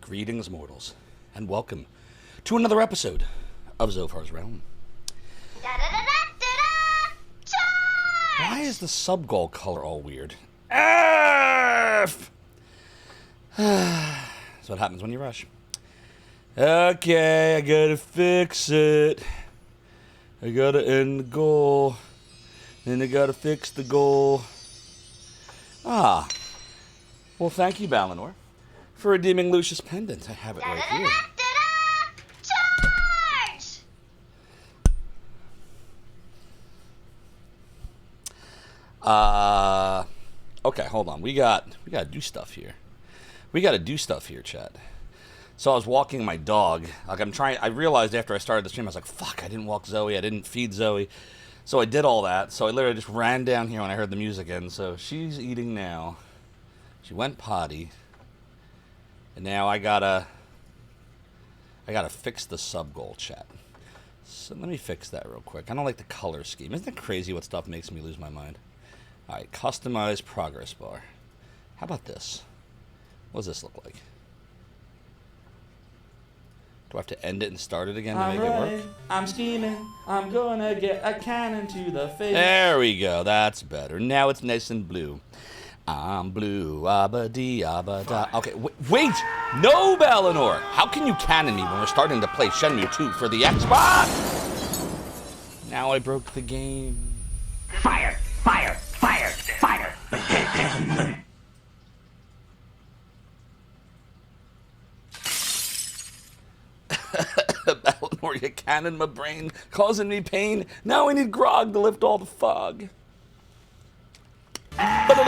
Greetings, mortals, and welcome to another episode of Zophar's Realm. Why is the sub-goal color all weird? F! That's what happens when you rush. Okay, I gotta fix it. I gotta end the goal. Then I gotta fix the goal. Ah. Well, thank you, Balinor, for redeeming Lucius' pendant. I have it right here. Charge! Okay, hold on. We gotta do stuff here. We gotta do stuff here, chat. So I was walking my dog. I realized after I started the stream, I was like, fuck, I didn't walk Zoe. I didn't feed Zoe. So I did all that. So I literally just ran down here when I heard the music end. So she's eating now. She went potty. And now I gotta fix the sub-goal, chat. So let me fix that real quick. I don't like the color scheme. Isn't it crazy what stuff makes me lose my mind? Alright, customize progress bar. How about this? What does this look like? Do I have to end it and start it again to make it work? I'm scheming. I'm gonna get a cannon to the face. There we go. That's better. Now it's nice and blue. I'm blue, abba-dee, abba-da. Okay, wait! No, Balinor! How can you cannon me when we're starting to play Shenmue 2 for the Xbox? Now I broke the game. Fire! Fire! Fire! Fire! Balinor, you cannon my brain, causing me pain. Now I need grog to lift all the fog. But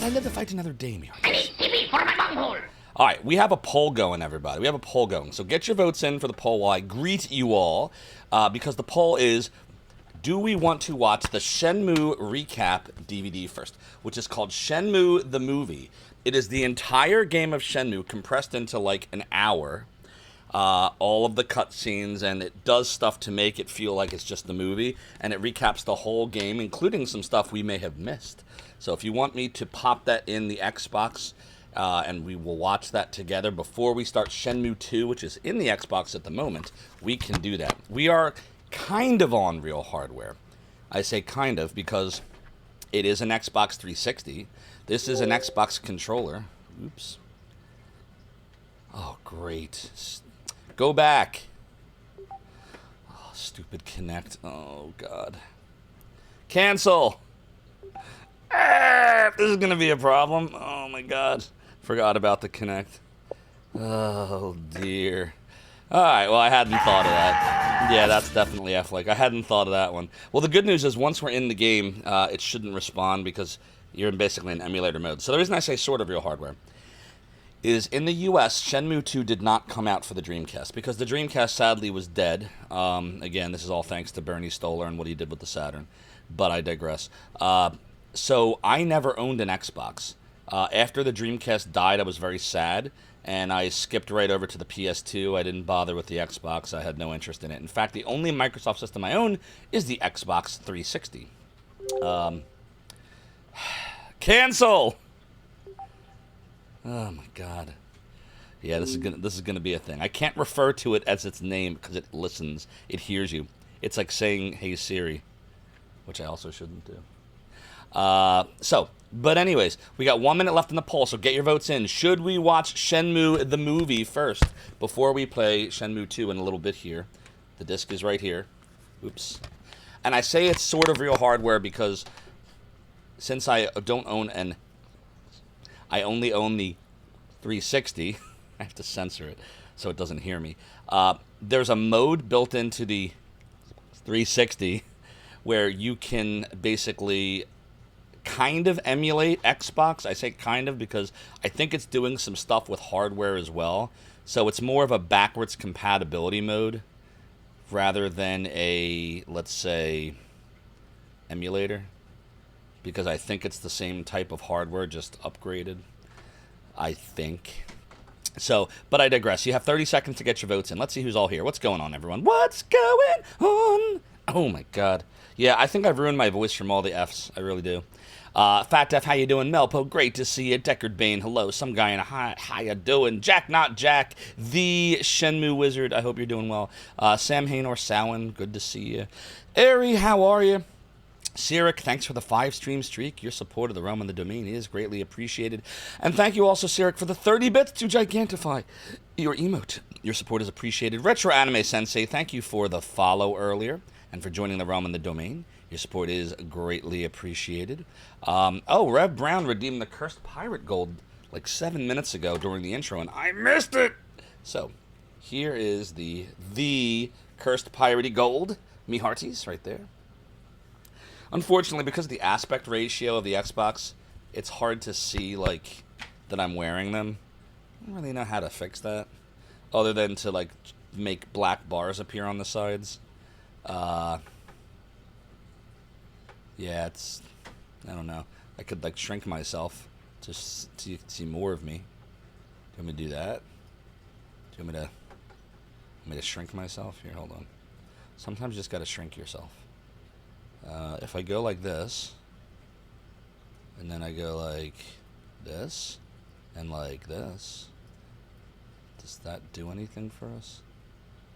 I live to fight another day, Mary. I need TP for my bunghole. All right, we have a poll going, everybody. We have a poll going. So get your votes in for the poll while I greet you all, because the poll is, do we want to watch the Shenmue recap DVD first, which is called Shenmue the Movie. It is the entire game of Shenmue compressed into like an hour, all of the cutscenes, and it does stuff to make it feel like it's just the movie, and it recaps the whole game, including some stuff we may have missed. So if you want me to pop that in the Xbox, and we will watch that together before we start Shenmue 2, which is in the Xbox at the moment, we can do that. We are kind of on real hardware. I say kind of because it is an Xbox 360. This is an Xbox controller. Oops. Oh, great. Go back. Oh, stupid Kinect. Oh, God. Cancel. This is going to be a problem. Oh, my God. Forgot about the Kinect. Oh, dear. All right, well, I hadn't thought of that. Yeah, that's definitely F-like. I hadn't thought of that one. Well, the good news is once we're in the game, it shouldn't respond because you're basically in emulator mode. So the reason I say sort of real hardware is in the U.S., Shenmue 2 did not come out for the Dreamcast because the Dreamcast sadly was dead. Again, this is all thanks to Bernie Stolar and what he did with the Saturn, but I digress. So I never owned an Xbox. After the Dreamcast died, I was very sad, and I skipped right over to the PS2. I didn't bother with the Xbox. I had no interest in it. In fact, the only Microsoft system I own is the Xbox 360. Cancel! Oh my God. Yeah, this is gonna be a thing. I can't refer to it as its name because it listens. It hears you. It's like saying, "Hey Siri," which I also shouldn't do. But anyways, we got 1 minute left in the poll, so get your votes in. Should we watch Shenmue the movie first before we play Shenmue 2 in a little bit here? The disc is right here. Oops. And I say it's sort of real hardware because since I don't own I only own the 360. I have to censor it so it doesn't hear me. There's a mode built into the 360 where you can basically kind of emulate Xbox. I say kind of because I think it's doing some stuff with hardware as well. So it's more of a backwards compatibility mode rather than a, let's say, emulator. Because I think it's the same type of hardware, just upgraded. I think. So, but I digress. You have 30 seconds to get your votes in. Let's see who's all here. What's going on, everyone? What's going on? Oh, my God. Yeah, I think I've ruined my voice from all the Fs. I really do. Fat Def, how you doing? Melpo, great to see you. Deckard Bane, hello. Some guy in a hi, how you doing? Jack, not Jack, the Shenmue Wizard, I hope you're doing well. Sam Haynor Sowen, good to see you. Ari, how are you? Sirik, thanks for the 5-stream streak. Your support of the realm and the domain is greatly appreciated. And thank you also, Sirik, for the 30 bits to gigantify your emote. Your support is appreciated. Retro Anime Sensei, thank you for the follow earlier and for joining the realm and the domain. Your support is greatly appreciated. Rev Brown redeemed the Cursed Pirate Gold like 7 minutes ago during the intro, and I missed it! So, here is the Cursed Piratey Gold. Me hearties, right there. Unfortunately, because of the aspect ratio of the Xbox, it's hard to see, like, that I'm wearing them. I don't really know how to fix that, other than to, like, make black bars appear on the sides. Yeah, it's, I don't know. I could, like, shrink myself just so you can see more of me. Do you want me to do that? Do you want me to shrink myself? Here, hold on. Sometimes you just gotta shrink yourself. If I go like this, and then I go like this, and like this, does that do anything for us?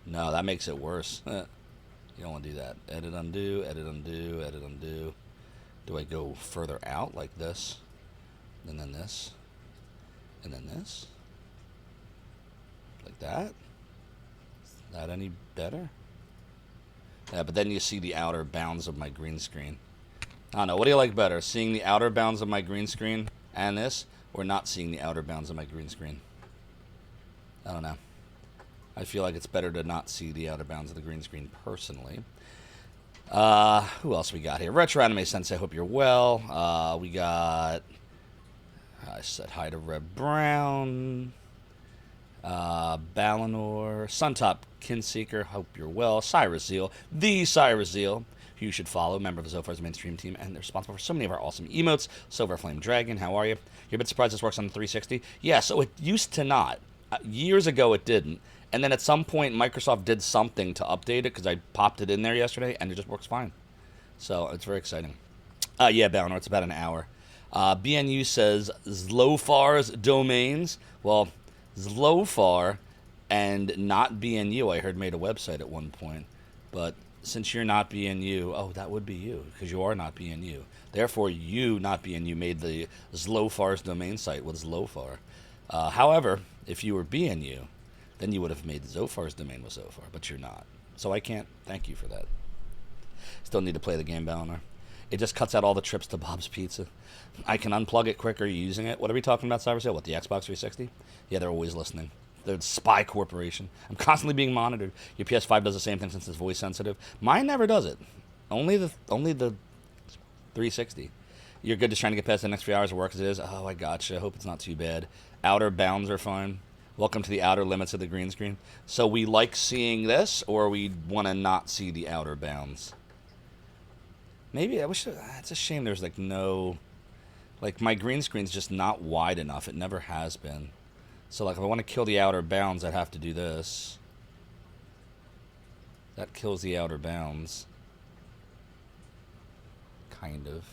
No, that makes it worse. You don't want to do that. Edit, undo, edit, undo, edit, undo. Do I go further out like this, and then this, and then this? Like that? Is that any better? Yeah, but then you see the outer bounds of my green screen. I don't know. What do you like better? Seeing the outer bounds of my green screen and this, or not seeing the outer bounds of my green screen? I don't know. I feel like it's better to not see the outer bounds of the green screen personally. Who else we got here? Retro Anime Sensei, I hope you're well. We got... I said hi to Red Brown. Balinor, Suntop, Kinseeker, hope you're well. Cyrus Zeal, the Cyrus Zeal, who you should follow, member of the Zophar's mainstream team, and they're responsible for so many of our awesome emotes. Silver Flame Dragon, how are you? You're a bit surprised this works on the 360? Yeah, so it used to not. Years ago it didn't. And then at some point Microsoft did something to update it, because I popped it in there yesterday, and it just works fine. So it's very exciting. Yeah, Balinor, it's about an hour. BNU says Zophar's domains. Well, Zophar and not BNU, I heard, made a website at one point. But since you're not BNU, oh, that would be you, because you are not BNU. Therefore, you, not BNU, made the Zophar's domain site with Zophar. However, if you were BNU, then you would have made Zophar's domain with Zophar, but you're not. So I can't thank you for that. Still need to play the game, Balinor. It just cuts out all the trips to Bob's Pizza. I can unplug it quicker using it. What are we talking about, Cyber Sale? What, the Xbox 360? Yeah, they're always listening. They're the spy corporation. I'm constantly being monitored. Your PS5 does the same thing since it's voice sensitive. Mine never does it. Only the 360. You're good just trying to get past the next few hours of work as it is? Oh, I gotcha. I hope it's not too bad. Outer bounds are fine. Welcome to the outer limits of the green screen. So we like seeing this, or we want to not see the outer bounds? Maybe, I wish, it's a shame there's like no, like my green screen's just not wide enough. It never has been. So like if I want to kill the outer bounds, I'd have to do this. That kills the outer bounds. Kind of.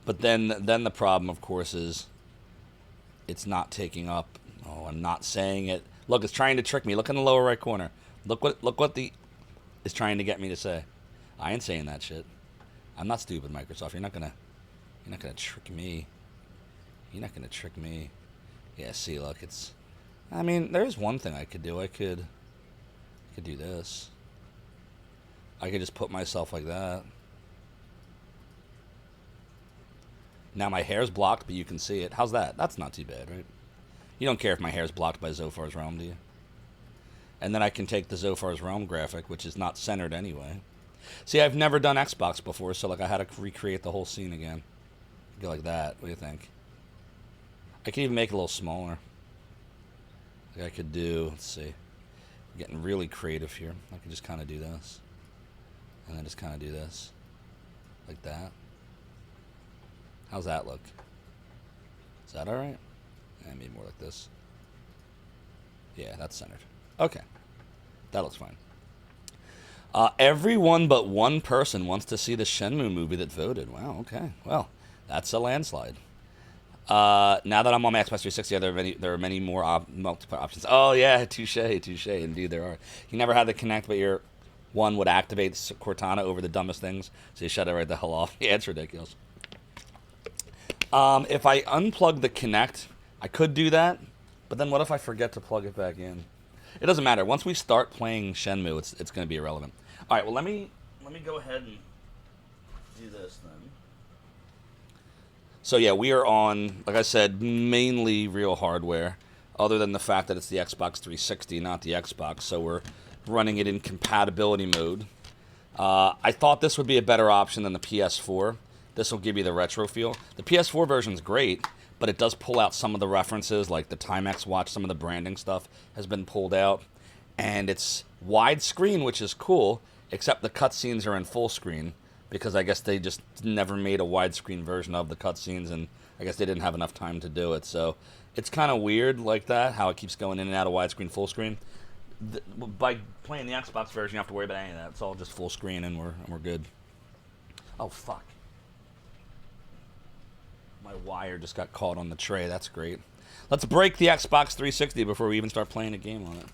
But then the problem, of course, is it's not taking up. Oh, I'm not saying it. Look, it's trying to trick me. Look in the lower right corner. Look what the is trying to get me to say. I ain't saying that shit. I'm not stupid, Microsoft. You're not gonna trick me. You're not gonna trick me. Yeah, see, look, it's. I mean, there's one thing I could do. I could do this. I could just put myself like that. Now my hair's blocked, but you can see it. How's that? That's not too bad, right? You don't care if my hair's blocked by Zophar's Realm, do you? And then I can take the Zophar's Realm graphic, which is not centered anyway. See, I've never done Xbox before, so like I had to recreate the whole scene again. Go like that. What do you think? I can even make it a little smaller. Like I could do, let's see. I'm getting really creative here. I could just kind of do this. And then just kind of do this. Like that. How's that look? Is that alright? Yeah, maybe more like this. Yeah, that's centered. Okay. That looks fine. Everyone but one person wants to see the Shenmue movie that voted. Wow, okay. Well, that's a landslide. Now that I'm on my Xbox 360, there are many more multiplayer options. Oh, yeah, touche. Indeed, there are. You never had the Kinect, but your one would activate Cortana over the dumbest things, so you shut it right the hell off. Yeah, it's ridiculous. If I unplug the Kinect, I could do that, but then what if I forget to plug it back in? It doesn't matter. Once we start playing Shenmue, it's going to be irrelevant. All right, well, let me go ahead and do this then. So yeah, we are on, like I said, mainly real hardware, other than the fact that it's the Xbox 360, not the Xbox, so we're running it in compatibility mode. I thought this would be a better option than the PS4. This will give you the retro feel. The PS4 version's great, but it does pull out some of the references, like the Timex watch, some of the branding stuff has been pulled out. And it's widescreen, which is cool, except the cutscenes are in full screen, because I guess they just never made a widescreen version of the cutscenes, and I guess they didn't have enough time to do it. So it's kind of weird like that, how it keeps going in and out of widescreen, full screen. By playing the Xbox version, you don't have to worry about any of that. It's all just full screen, and we're good. Oh, fuck. My wire just got caught on the tray. That's great. Let's break the Xbox 360 before we even start playing a game on it.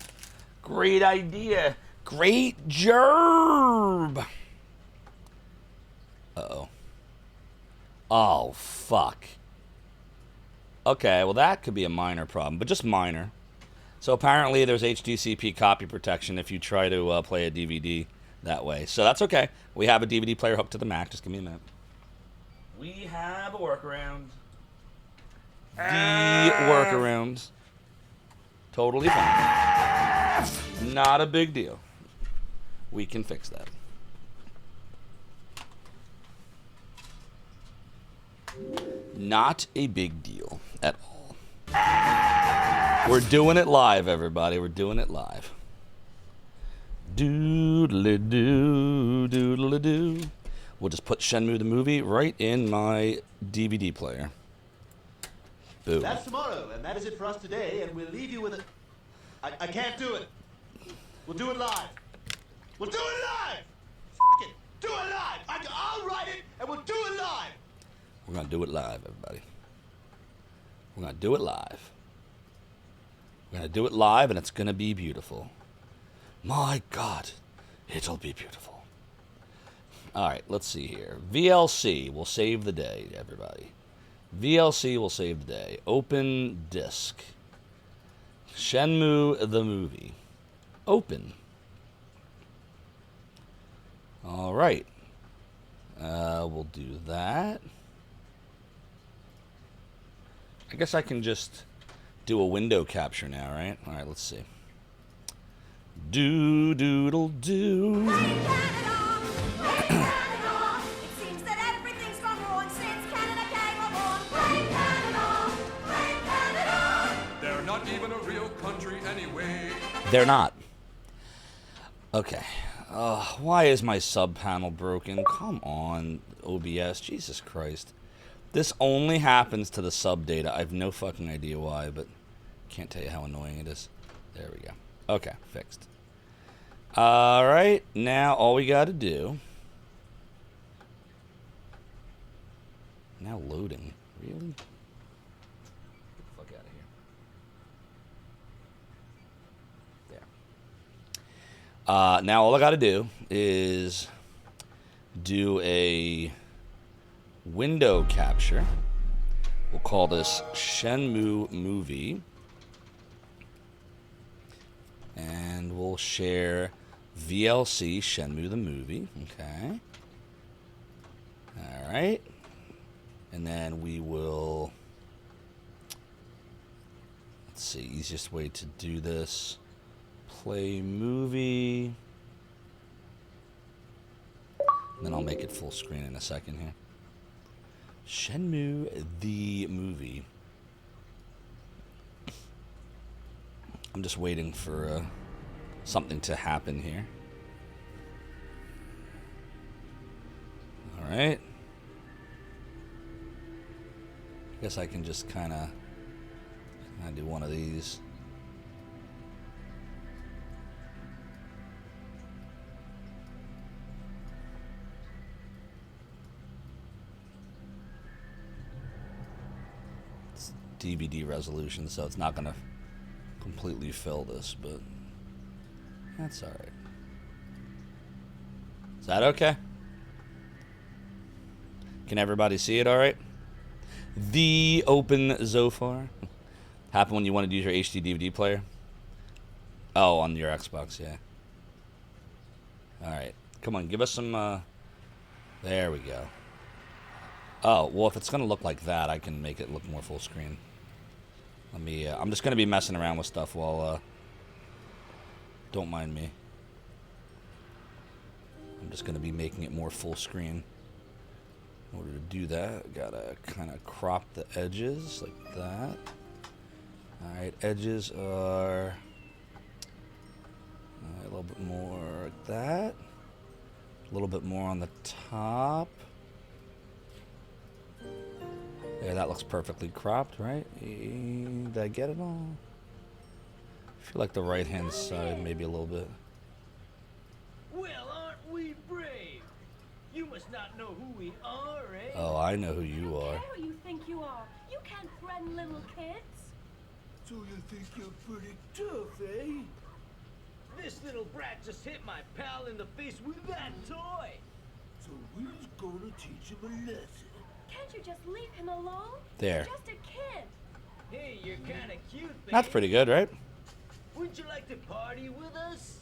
Great idea. Great job. Uh-oh. Oh, fuck. Okay, well, that could be a minor problem, but just minor. So apparently there's HDCP copy protection if you try to play a DVD that way. So that's okay. We have a DVD player hooked to the Mac. Just give me a minute. We have a workaround. The workaround. Totally fine. Not a big deal. We can fix that. Not a big deal at all. We're doing it live, everybody. We're doing it live. Doodly-doo, doodly-doo. We'll just put Shenmue the movie right in my DVD player. Boom. That's tomorrow, and that is it for us today, and we'll leave you with it. I can't do it. We'll do it live. We'll do it live! F it! Do it live! I'll write it, and we'll do it live! We're going to do it live, everybody. We're going to do it live. We're going to do it live, and it's going to be beautiful. My God, it'll be beautiful. All right, let's see here. VLC will save the day, everybody. VLC will save the day. Open disk. Shenmue the movie. Open. All right. We'll do that. I guess I can just do a window capture now, right? All right, let's see. Do-doodle-doo. They're not even a real country anyway. They're not. Okay. Why is my sub panel broken? Come on, OBS. Jesus Christ. This only happens to the sub data. I have no fucking idea why, but can't tell you how annoying it is. There we go. Okay, fixed. All right, now all we got to do. Now loading. Really? Get the fuck out of here. There. Now all I got to do is do a window capture. We'll call this Shenmue movie. And we'll share VLC Shenmue the movie. Okay. All right. And then we will, let's see, easiest way to do this. Play movie. And then I'll make it full screen in a second here. Shenmue the movie. I'm just waiting for something to happen here. All right. I guess I can just kind of do one of these. DVD resolution, so it's not gonna completely fill this, but that's all right. Is that okay? Can everybody see it all right? The open Zophar. Happen when you want to use your HD DVD player? Oh, on your Xbox, yeah. All right. Come on, give us some, there we go. Oh, well, if it's going to look like that, I can make it look more full screen. Let me, I'm just going to be messing around with stuff while, don't mind me. I'm just going to be making it more full screen. In order to do that, I gotta kind of crop the edges like that. Alright, edges are a little bit more like that. A little bit more on the top. Yeah, that looks perfectly cropped, right? Did I get it all? I feel like the right-hand side maybe a little bit. Well, aren't we brave? You must not know who we are, eh? Oh, I know who you are. I don't care who you think you are. You can't threaten little kids. So you think you're pretty tough, eh? This little brat just hit my pal in the face with that toy. So we're gonna teach him a lesson. Can't you just leave him alone? There. He's just a kid. Hey, you're kinda cute, babe. That's pretty good, right? Would you like to party with us?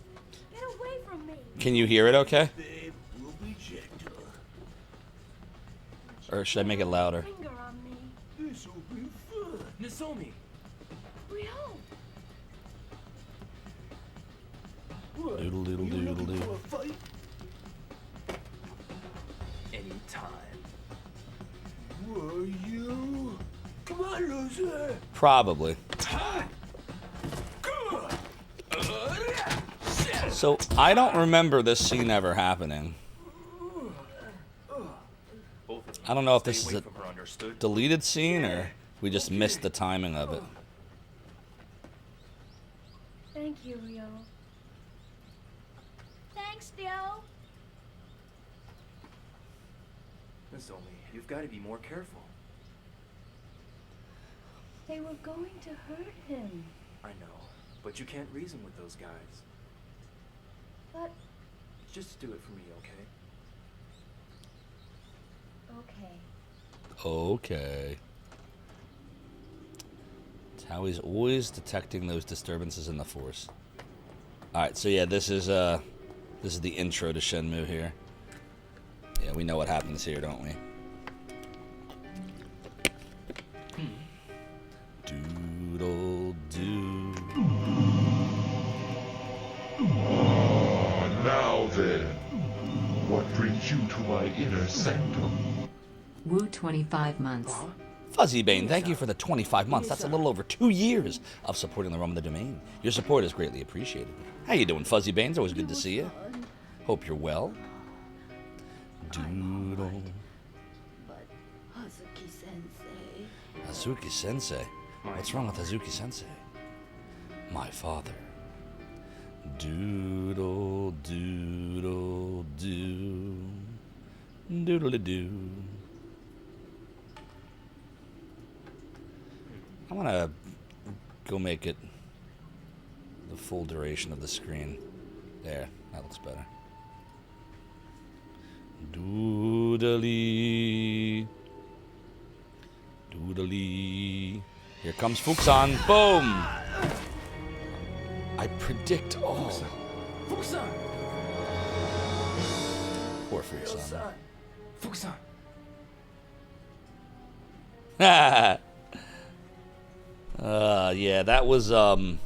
Get away from me. Can you hear it okay? Babe, we'll be gentle. Or should I make it louder? Finger on me. This'll be fun. Nozomi. Rio. What? Doodle doodle Are you doodle looking doodle. for a fight? Anytime. Were you? Come on, loser. Probably. So, I don't remember this scene ever happening. I don't know if this is a deleted scene or we just missed the timing of it. Thank you, Rio. Thanks, Dio. Nozomi, you've got to be more careful. They were going to hurt him. I know, but you can't reason with those guys. But, Just do it for me, okay? okay. Okay. It's how he's always detecting those disturbances in the Force. Alright, so yeah, this is the intro to Shenmue here. Yeah, we know what happens here, don't we? Doodle doo. Now then, what brings you to my inner sanctum? Wu 25 months. Fuzzy Bane, thank you for the 25 months. That's a little over 2 years of supporting the Realm of the Domain. Your support is greatly appreciated. How you doing, Fuzzy Bane? It's always good to see you. Hope you're well. Doodle. But Hazuki-sensei... Hazuki-sensei? What's wrong with Hazuki-sensei? My father. Doodle, doodle, doo. Doodle-doo. I want to go make it the full duration of the screen. There, that looks better. Doodly. Doodly. Here comes Fuxan. Boom! I predict all. Fuxan! Poor Fuxan. Fuxan! Yeah, that was, so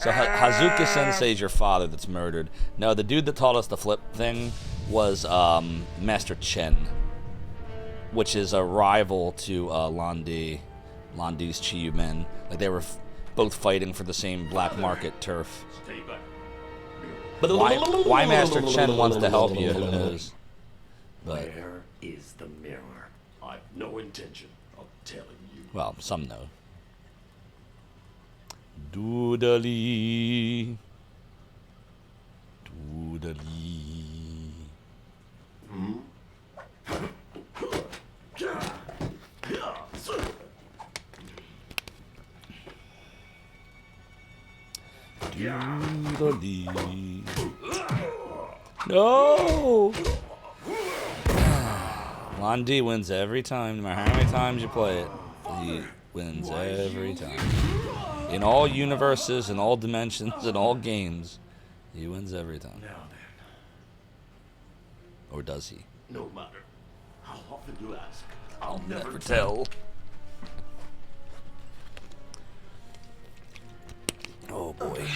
Hazuki Sensei's your father that's murdered. No, the dude that taught us the flip thing was, Master Chen, which is a rival to, Landi's Chiyu Men. Like, they were both fighting for the same black market turf. Why Master Chen wants to help you, who knows? But, Where is the mirror? I've no intention of telling you. well, some know. Doodly. Doodly. Doodly. No! Lon D wins every time, no matter how many times you play it. He wins every time. In all universes, in all dimensions, in all games, he wins every time. Now then, Or does he? no matter how often you ask, I'll never tell. Oh boy.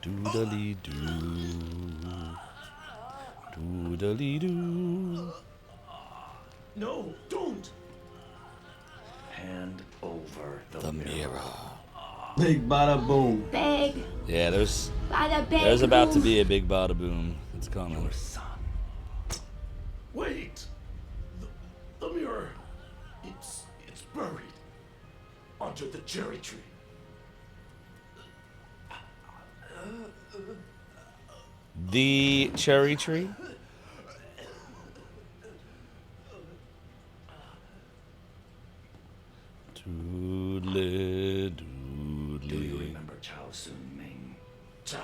Doodly doo. Doodly doo. No, don't! Hand over The mirror. Big bada boom. Big. Yeah, there's Bada big. there's about to be a big bada boom. It's coming. Wait! The mirror. It's buried under the cherry tree. The cherry tree? Doodly doodly. Do you remember Chao Sun Ming? Chao.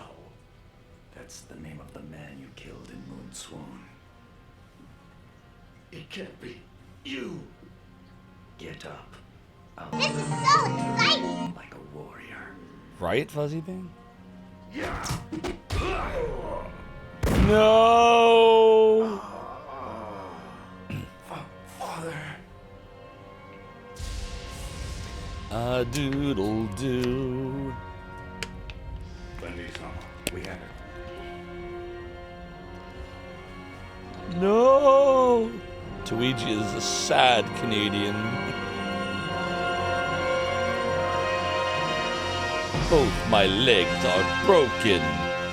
That's the name of the man you killed in Moon Swoon. It can't be. You. Get up. This is so exciting! Like a warrior. Right, Fuzzy Bean? Yeah. No! Father. A doodle doo. We have it. No! Luigi is a sad Canadian. Both my legs are broken.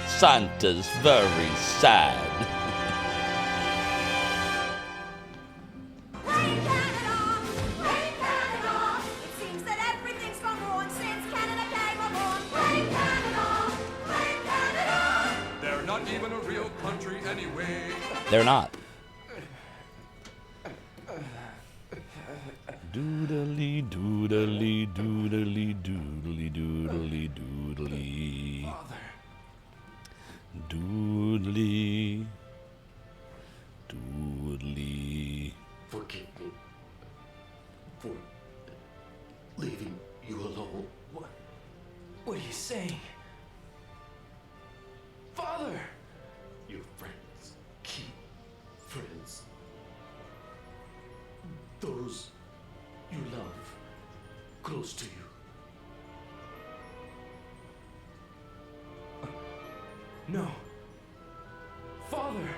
Santa's very sad. They're not even a real country anyway. They're not. Doodly doodly doodly doodly doodly doodly. Doodly doodly. Forgive me for leaving you alone. What are you saying? Father! Your friends, keep friends. Those you love close to you. No. Father!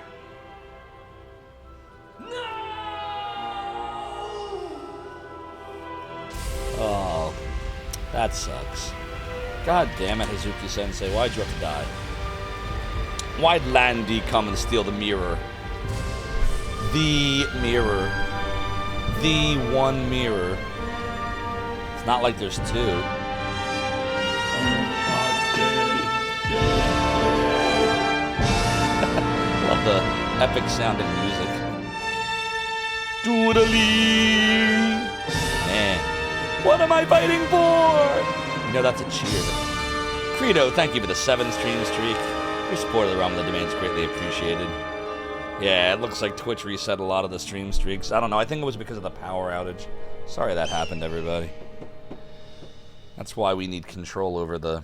Oh, that sucks. God damn it, Hazuki Sensei, why'd you have to die? Why'd Landy come and steal the mirror? The mirror. The one mirror. It's not like there's two. Love the epic sounding music. Doodly! Man, what am I fighting for? You know, that's a cheer. Credo, thank you for the 7 stream streak. Your support of the Realm of the Domain is greatly appreciated. Yeah, it looks like Twitch reset a lot of the stream streaks. I don't know, I think it was because of the power outage. Sorry that happened, everybody. That's why we need control over the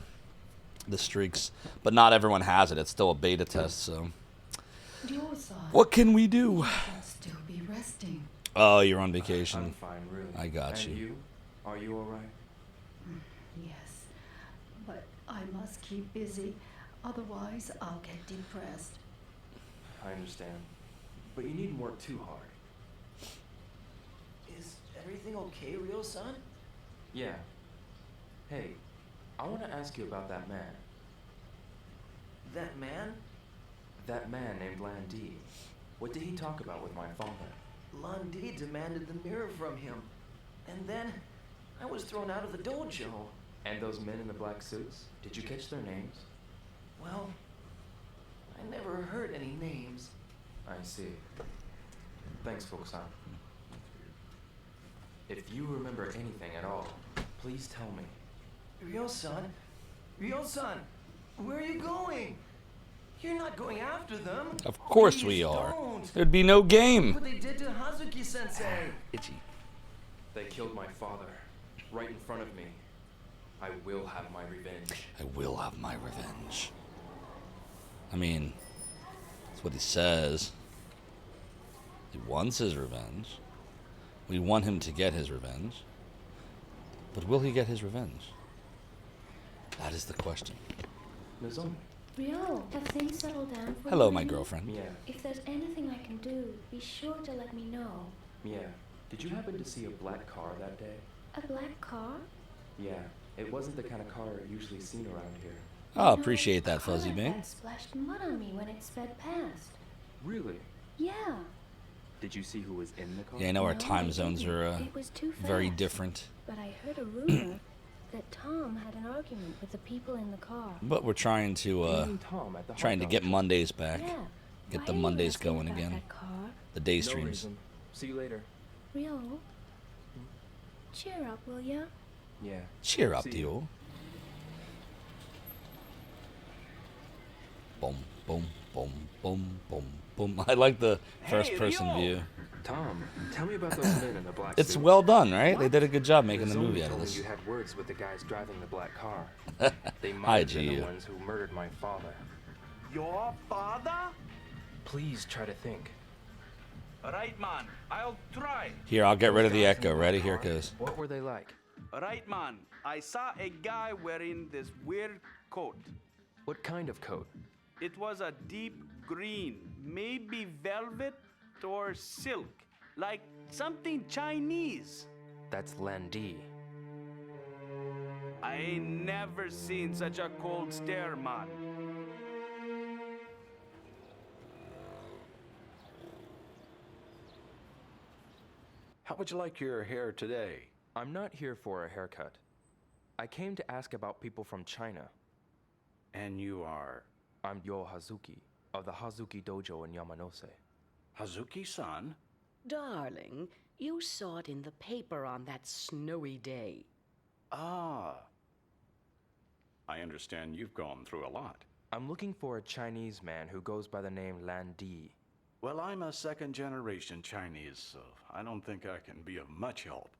streaks. But not everyone has it. It's still a beta test, so... What can we do? Still be resting. Oh, you're on vacation. I'm fine, really. I got And you. Are you alright? Yes, but I must keep busy. Otherwise, I'll get depressed. I understand. But you needn't work too hard. Is everything okay, Ryo-san? Yeah. Hey, I want to ask you about that man. That man? That man named Landy. What did he talk about with my father? Landy demanded the mirror from him. And then I was thrown out of the dojo. And those men in the black suits? Did you catch their names? Well, I never heard any names. I see. Thanks, Fukusan. If you remember anything at all, please tell me. Ryo-san? Ryo-san! Where are you going? You're not going after them. Of course Please we are. don't. There'd be no game. What they did to Hazuki-sensei. Itchy. They killed my father, right in front of me. I will have my revenge. I will have my revenge. I mean, that's what he says. He wants his revenge. We want him to get his revenge. But will he get his revenge? That is the question. Nozomi. Ryo, have things settled down for Hello, you? my girlfriend. Mia. If there's anything I can do, be sure to let me know. Mia, did you happen to see a black car that day? A black car? Yeah, it wasn't the kind of car usually seen around here. Oh, appreciate that, Fuzzy Car Bing. that splashed mud on me when it sped past. Really? Yeah. Did you see who was in the car? Yeah, I know our No, time I zones didn't. are It was too very fast. different. But I heard a rumor that Tom had an argument with the people in the car. But we're trying to Tom at the trying to hot get dog Mondays back. Yeah. Get Why the are you Mondays asking going about again. that car? The day shop. No streams. reason. See you later. Ryo, cheer up, will ya? Yeah. Cheer up, See you. Dio. Boom, boom, boom, boom, boom, boom. I like the first person view. Tom, tell me about those men in the black It's suits. well done, right? They did a good job making the Nozomi movie out of told me this. you had words with the guys driving the black car. They Hi, might have been the G. ones who murdered my father. Your father? Please try to think. Right, man. I'll try. Here, I'll get rid of the Guys in echo. black Ready? Here it car, goes. What were they like? Right, man. I saw a guy wearing this weird coat. What kind of coat? It was a deep green, maybe velvet or silk, like something Chinese. That's Landy. I ain't never seen such a cold stare, man. How would you like your hair today? I'm not here for a haircut. I came to ask about people from China. And you are I'm Yo Hazuki, of the Hazuki Dojo in Yamanose. Hazuki-san? Darling, you saw it in the paper on that snowy day. Ah. I understand you've gone through a lot. I'm looking for a Chinese man who goes by the name Landy. Well, I'm a second-generation Chinese, so I don't think I can be of much help.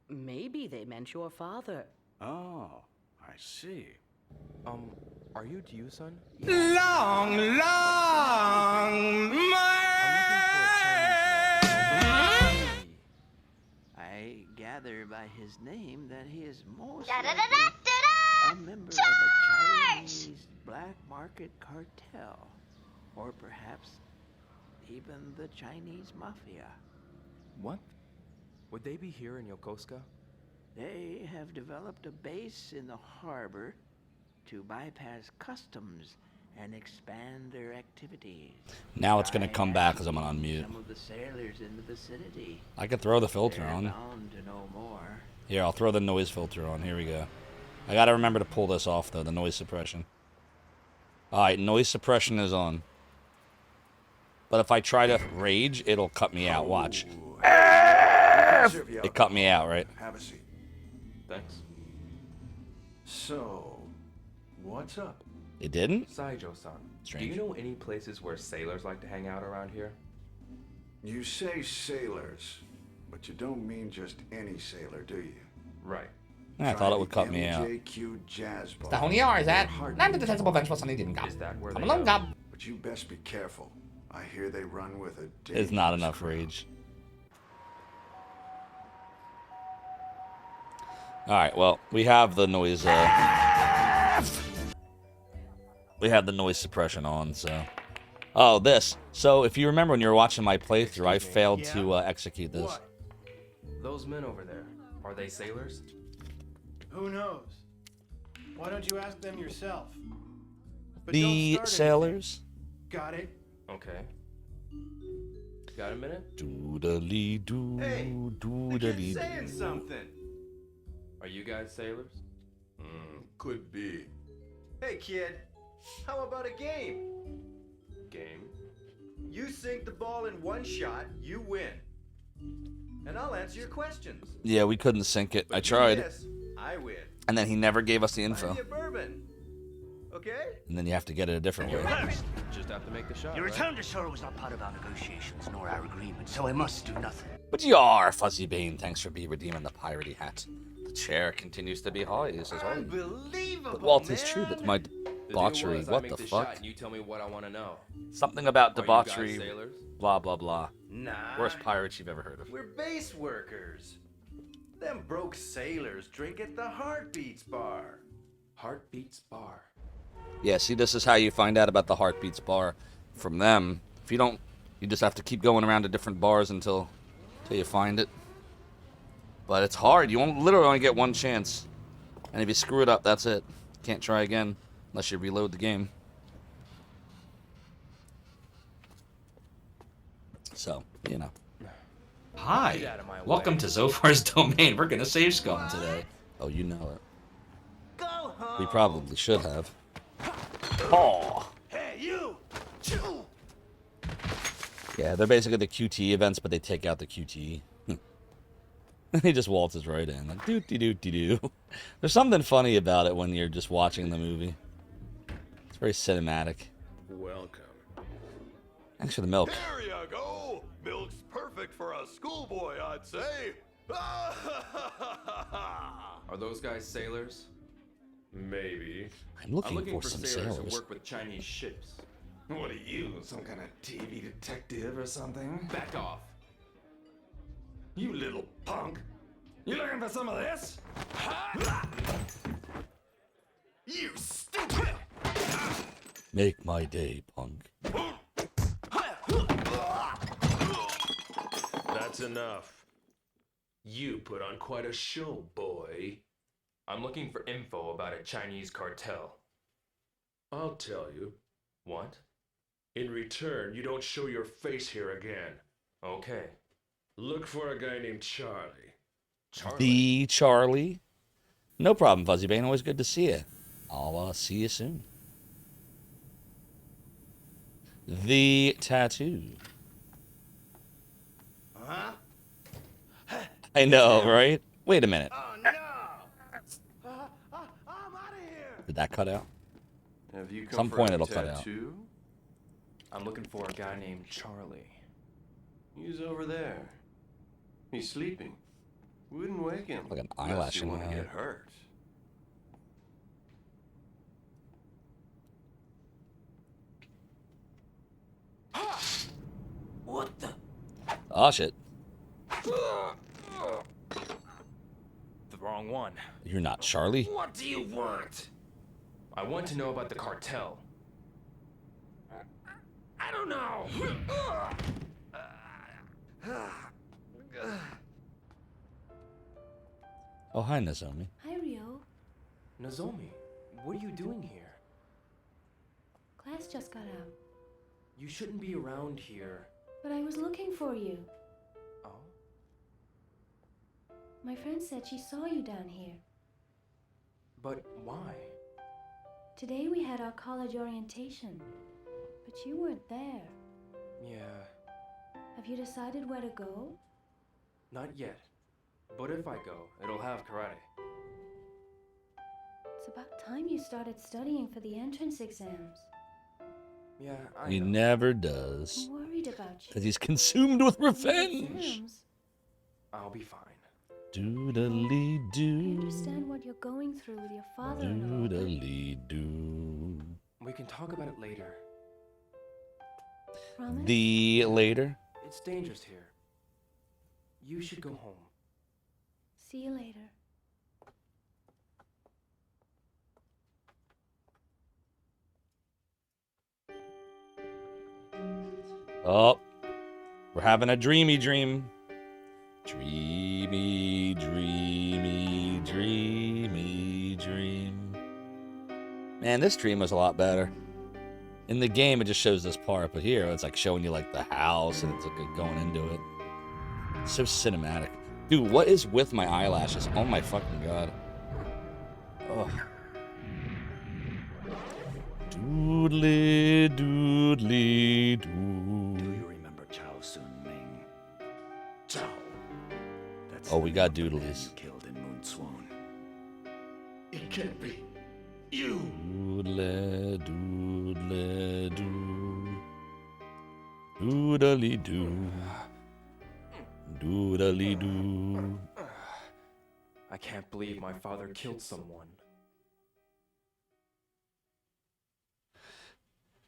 Maybe they meant your father. Oh, I see. Are you Ryu-san? Long, I gather by his name that he is most Da-da-da-da-da-da! a member Charge! of a Chinese black market cartel. Or perhaps even the Chinese mafia. What? Would they be here in Yokosuka? They have developed a base in the harbor to bypass customs and expand their activities. Now it's gonna come back because I'm on unmute. Some of the sailors in the vicinity. I could throw the filter They're on. bound to know more. Here, I'll throw the noise filter on. Here we go. I gotta remember to pull this off though, the noise suppression. Alright, noise suppression is on. But if I try to rage, it'll cut me out. Watch. It cut me out, right? Have a seat. Thanks. So, what's up? It didn't? Saijo-san, do Strange. you know any places where sailors like to hang out around here? You say sailors, but you don't mean just any sailor, do you? Right. I thought it would cut me out. JQ Jazz Bar. Stahon yours, that. Hardly Not the detestable vengeful Sunny didn't Is that where Come they along, go? Gob. But you best be careful. I hear they run with a It's not dangerous enough crowd. rage. Alright, well, we have the noise, we have the noise suppression on, so... Oh, this. So, if you remember when you were watching my playthrough, I failed to execute this. What? Those men over there, are they sailors? Who knows? Why don't you ask them yourself? But The don't start sailors? anything. Got it? Okay. Got a minute? Doodly doo, doodly Saying doo. something. Are you guys sailors? Could be. Hey, kid. How about a game? Game? You sink the ball in one shot, you win. and I'll answer your questions. Yeah, we couldn't sync it. But I you tried. miss, I win. And then he never gave us the Buy info. me a bourbon. Okay? And then you have to get it a different way. Just have to make the shot. Your right? return to Shore was not part of our negotiations nor our agreement, so I must do nothing. But you are, Fuzzy Bane. Thanks for redeeming the piratey hat. The chair continues to be high, as always. Unbelievable, But Walt is man. true. That's my The deal debauchery. was, I What make the the fuck? shot and you tell me what I want to know. Something about Are you guys debauchery. sailors? Blah, blah, blah. Nah. Worst pirates you've ever heard of. We're base workers. Them broke sailors drink at the Heartbeats bar. Heartbeats Bar. Yeah, see, this is how you find out about the Heartbeats bar from them. If you don't, you just have to keep going around to different bars until you find it. But it's hard. You literally only get one chance. And if you screw it up, that's it. Can't try again unless you reload the game. So, you know. Hi. Get out of my Welcome way. to Zophar's domain. We're gonna save Scum today. Oh, you know it. Go home. We probably should have. Oh. Hey, you! Yeah, they're basically the QTE events, but they take out the QTE. He just waltzes right in, like doo-dee-doo-dee-doo. There's something funny about it when you're just watching the movie. It's very cinematic. Welcome. Thanks for the milk. There you go. Milk's perfect for a schoolboy, I'd say. Are those guys sailors? Maybe. I'm looking for some sailors sailors. who work with Chinese ships. What are you, some kind of TV detective or something? Back off. You little punk. You looking for some of this? You stupid! Make my day, punk. That's enough. You put on quite a show, boy. I'm looking for info about a Chinese cartel. I'll tell you. What? In return, you don't show your face here again. Okay. Look for a guy named Charlie. The Charlie. No problem, Fuzzy Bane. Always good to see you. I'll see you soon. The tattoo. Huh? I know, right? Wait a minute. Oh, no! I'm out of here! Did that cut out? Have you At some point it'll cut out. tattoo? I'm looking for a guy named Charlie. He's over there. He's sleeping. Wouldn't wake him. Like an unless eyelash you in want my to eye. get hurt. What the? Oh, shit. The wrong one. You're not Charlie? What do you want? I want to know about the cartel. I don't know. Oh, hi, Nozomi. Hi, Rio. Nozomi, what are you doing here? Class just got out. You shouldn't be around here. But I was looking for you. Oh? My friend said she saw you down here. But why? Today we had our college orientation. But you weren't there. Yeah, Have you decided where to go? not yet. But if I go, it'll have karate. It's about time you started studying for the entrance exams. Yeah, I He know. never does. I'm worried about you. Because he's consumed with revenge. Exams? I'll be fine. Doodly I doo. understand what you're going through with your father and all. Doodly doo. We can talk about it later. Promise? The later. It's dangerous here. You should go home. See you later. Oh, we're having a dreamy dream. Dreamy, dreamy, dreamy dream. Man, this dream was a lot better. In the game, it just shows this part, but here, it's like showing you like the house, and it's like going into it. It's so cinematic. Dude, what is with my eyelashes? Oh my fucking god. Oh. Doodly, doodly, doo. Do you remember Chao Sun Ming? Chao, Oh, we got doodlies. Killed in Moon Swan. It can't be. You! Doodle, doodle, doo. Doodly doo. Doodly doo. I can't believe my father killed someone.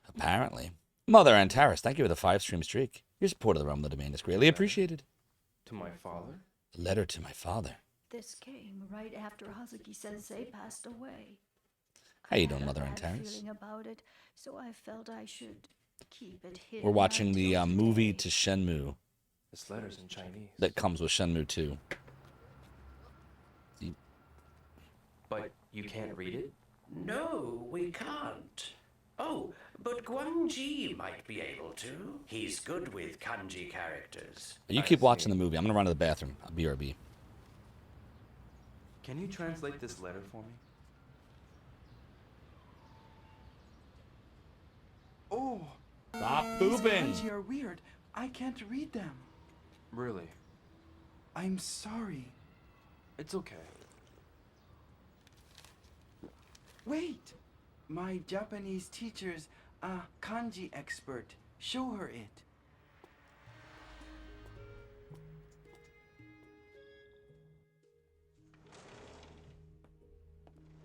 Apparently. Mother Antares, thank you for the 5-stream streak. Your support of the Realm of the Domain is greatly appreciated. To my father? A letter to my father. This came right after Hazuki-sensei passed away. How you I doing, had a Mother bad Antares? feeling about it, so I felt I should keep it hidden. We're watching the until movie today. to Shenmue This letter's in Chinese. that comes with Shenmue 2. But you can't read it? No, we can't. Oh, but Guanji might be able to. He's good with kanji characters. You keep watching the movie. I'm going to run to the bathroom. I'll BRB. Can you translate this letter for me? Oh, Stop these pooping. kanji are weird. I can't read them. Really? I'm sorry. It's okay. Wait! My Japanese teacher's a kanji expert. Show her it.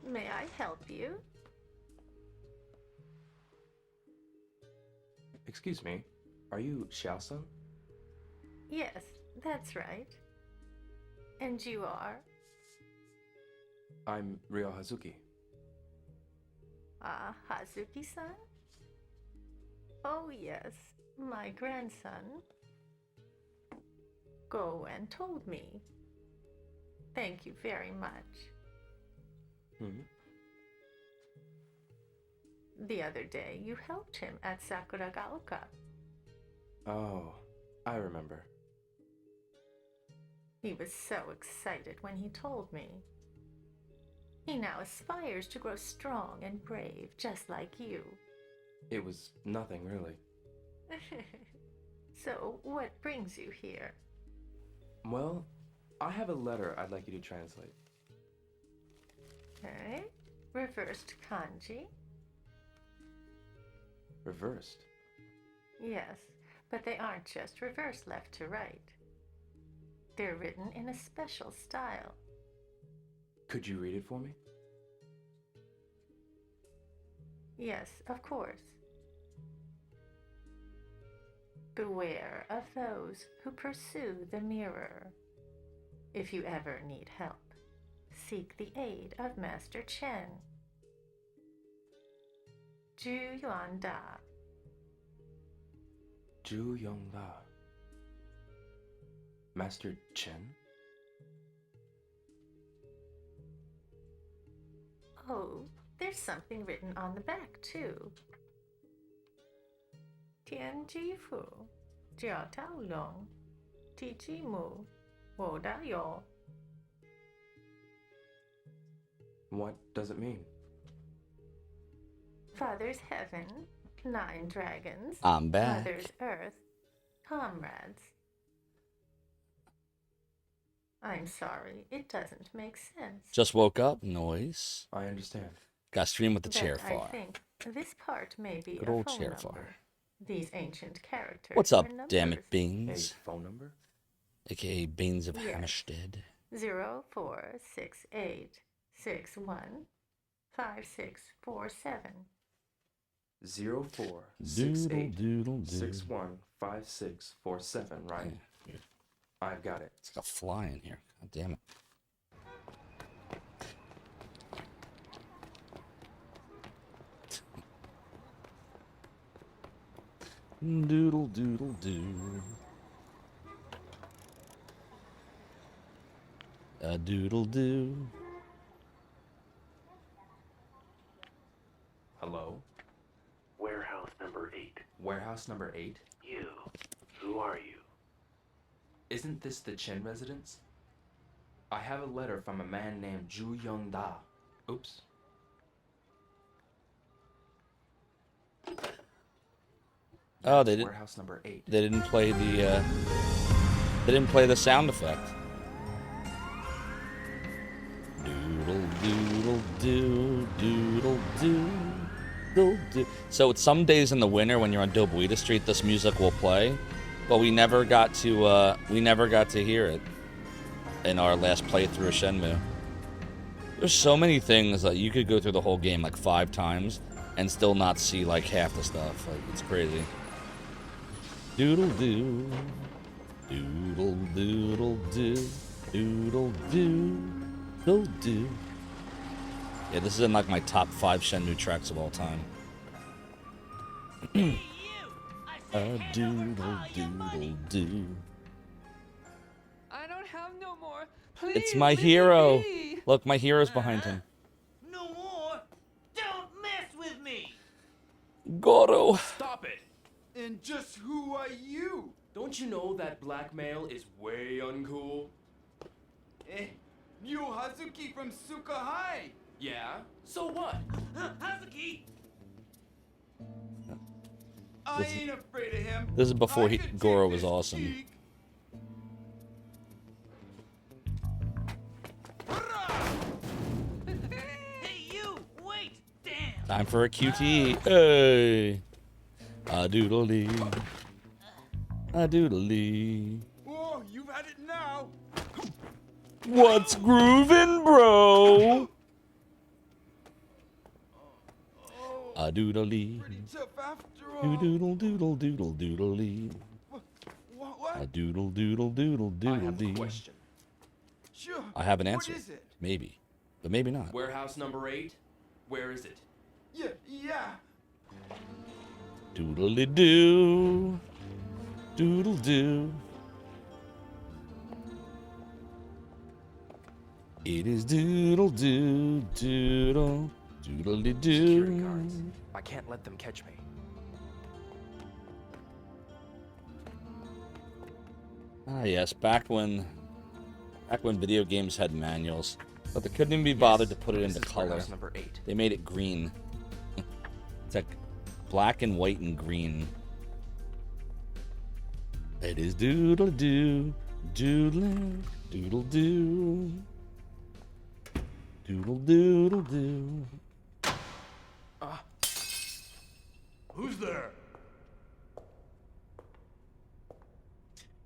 May I help you? Excuse me, are you Xiao-san? Yes, that's right. And you are? I'm Ryo Hazuki. Ah, Hazuki-san? Oh yes, my grandson. Go and told me. Thank you very much. Hmm? The other day, you helped him at Sakuragaoka. Oh, I remember. He was so excited when he told me. He now aspires to grow strong and brave, just like you. It was nothing, really. So, what brings you here? Well, I have a letter I'd like you to translate. Okay. Reversed kanji? Reversed? Yes, but they aren't just reversed left to right. They're written in a special style. Could you read it for me? Yes, of course. Beware of those who pursue the mirror. If you ever need help, seek the aid of Master Chen. Zhu Yuan Da. Zhu Yong La. Master Chen? Oh, there's something written on the back, too. Tian Ji Fu, Jiao Tao Long, Ti Ji Mu, Wo Da Yo. What does it mean? Father's heaven, 9 dragons. I'm back. Mother's earth, comrades. I'm sorry, it doesn't make sense. Just woke up. Noise. I understand. Got stream with the But chair I far. think this part may be Good a old phone chair number. far. These ancient characters. What's up, are damn numbers. it, Beans? A phone number? AKA Beans of Yes. Hammerstead. 0468 61 5647. 0468 Doodle, doodle. 615647, right? I've got it. It's like a fly in here. God damn it. Doodle, doodle, doo. A doodle doo. Hello? Warehouse number 8. Warehouse number 8? You. Who are you? Isn't this the Chen residence? I have a letter from a man named Zhu Yong Da. Oops. Oh, they That's didn't. Warehouse number 8. They didn't play the. They didn't play the sound effect. do, doodle do, doodle do. So it's some days in the winter when you're on Dobuita Street, this music will play, but we never got to hear it in our last playthrough of Shenmue. There's so many things that you could go through the whole game like 5 times and still not see like half the stuff. Like, it's crazy. Doodle do, doodle doodle do, doodle do, doodle do. Yeah, this is in like my top 5 Shenmue tracks of all time. A doodle doodle do. I don't have no more. It's my hero. Look, my hero's behind him. No more. Don't mess with me. Goro. Stop it! And just who are you? Don't you know that blackmail is way uncool? You Hazuki from Suka High. Yeah? So what? Hazuki. I ain't afraid of him. This is before Goro was awesome. Hey, you! Wait! Damn! Time for a QTE. Hey. A doodle-dee. A doodle-dee. Oh, you've had it now. What's groovin', bro? A doodle-dee. Doodle doodle doodle doodle-dee. A doodle doodle doodle doodle-dee. Sure. I have an answer. What is it? Maybe. But maybe not. Warehouse number 8? Where is it? Yeah. Doodle-dee-doo. Doodle-doo. It is doodle-doo, doodle, doodle-dee-doo. Security guards. I can't let them catch me. Ah, yes, back when video games had manuals, but they couldn't even be bothered to put it into color. Number 8. They made it green. It's like black and white and green. It is doodle-doo, doodle, doodle-doo. Doodle-doodle-doo. Who's there?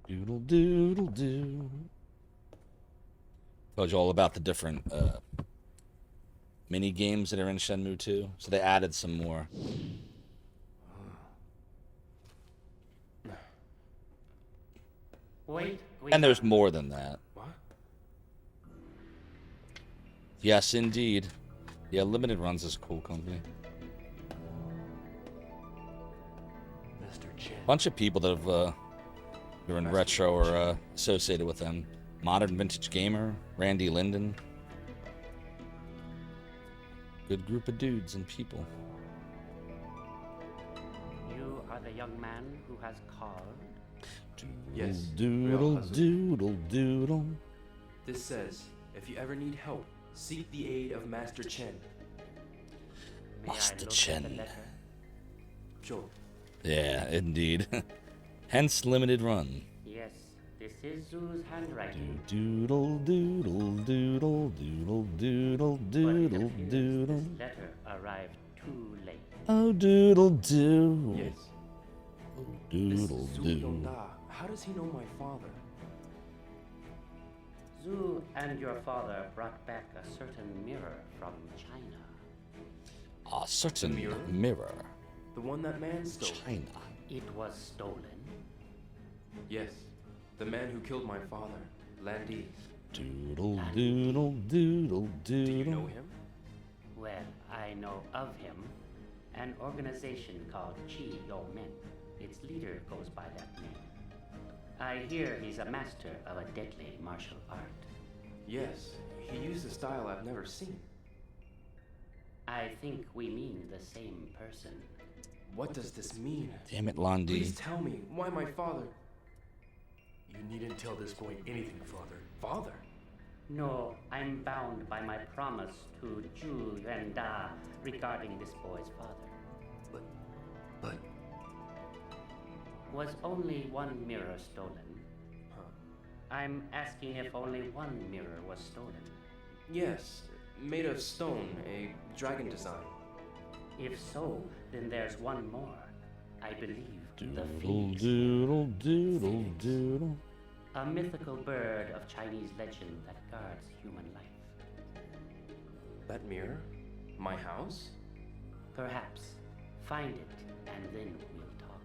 Doodle-doodle-doo. Told you all about the different mini games that are in Shenmue 2. So they added some more. Wait. And there's more than that. What? Yes, indeed. Yeah, Limited Runs is a cool company. Bunch of people that have who are in retro or associated with them. Modern Vintage Gamer, Randy Linden. Good group of dudes and people. You are the young man who has called? Yes. Doodle, doodle, doodle. This says, if you ever need help, seek the aid of Master Chen. Master Chen. Sure. Yeah, indeed. Hence Limited Run. Yes, this is Zoo's handwriting. Doodle, doodle, doodle, doodle, doodle, doodle, doodle. This letter arrived too late. Oh, doodle, doo. Yes. Doodle, This is Zhu doo. Yongda. How does he know my father? Zhu and your father brought back a certain mirror from China. A certain mirror? mirror. The one that man stole. China. It was stolen. Yes. The man who killed my father, Landy. Doodle, doodle, doodle, doodle. Do you know him? Well, I know of him. An organization called Chi Yo Men. Its leader goes by that name. I hear he's a master of a deadly martial art. Yes. He used a style I've never seen. I think we mean the same person. What does this mean? Damn it, Londi. Please tell me, why my father? You needn't tell this boy anything, Father. Father? No, I'm bound by my promise to Zhu Yuanda regarding this boy's father. But... Was only one mirror stolen? Huh. I'm asking if only one mirror was stolen. Yes. made of stone, a dragon design. If so, then there's one more. I believe the Doodle phoenix. doodle doodle doodle. A mythical bird of Chinese legend that guards human life. That mirror? My house? Perhaps. Find it, and then we'll talk.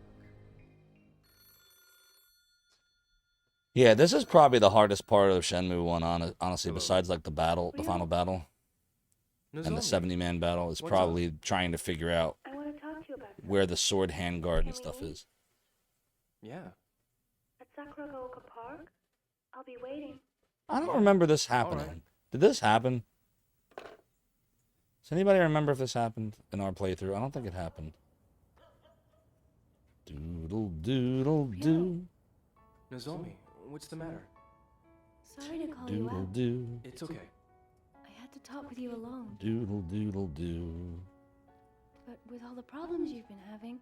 Yeah, this is probably the hardest part of Shenmue 1, honestly, besides like the battle, the final battle. And the 70-man battle is probably trying to figure out I want to talk to you about where the sword handguard and stuff is. Yeah. at Sakuragaoka Park. I'll be waiting. I don't remember this happening. Did this happen? Does anybody remember if this happened in our playthrough? I don't think it happened. Doodle doodle doo. Nozomi, what's the matter? Sorry to call you Doodle out. doo. It's okay. I had to talk with you alone. Doodle doodle doo. But with all the problems you've been having,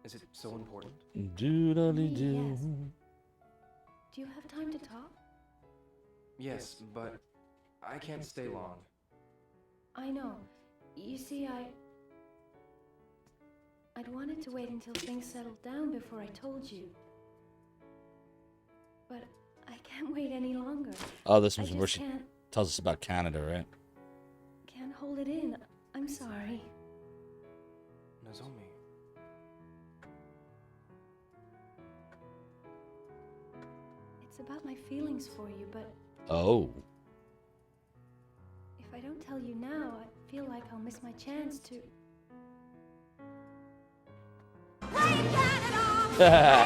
Is it so important? Doodly doo. yes. Do you have time to talk? Yes, but I can't stay long. I know. You see, I'd wanted to wait until things settled down before I told you. But I can't wait any longer. Oh, this I one's just where she tells us about Canada, right? can't hold it in. I'm sorry. Nozomi. It's about my feelings for you, but Oh. if I don't tell you now, I feel like I'll miss my chance to.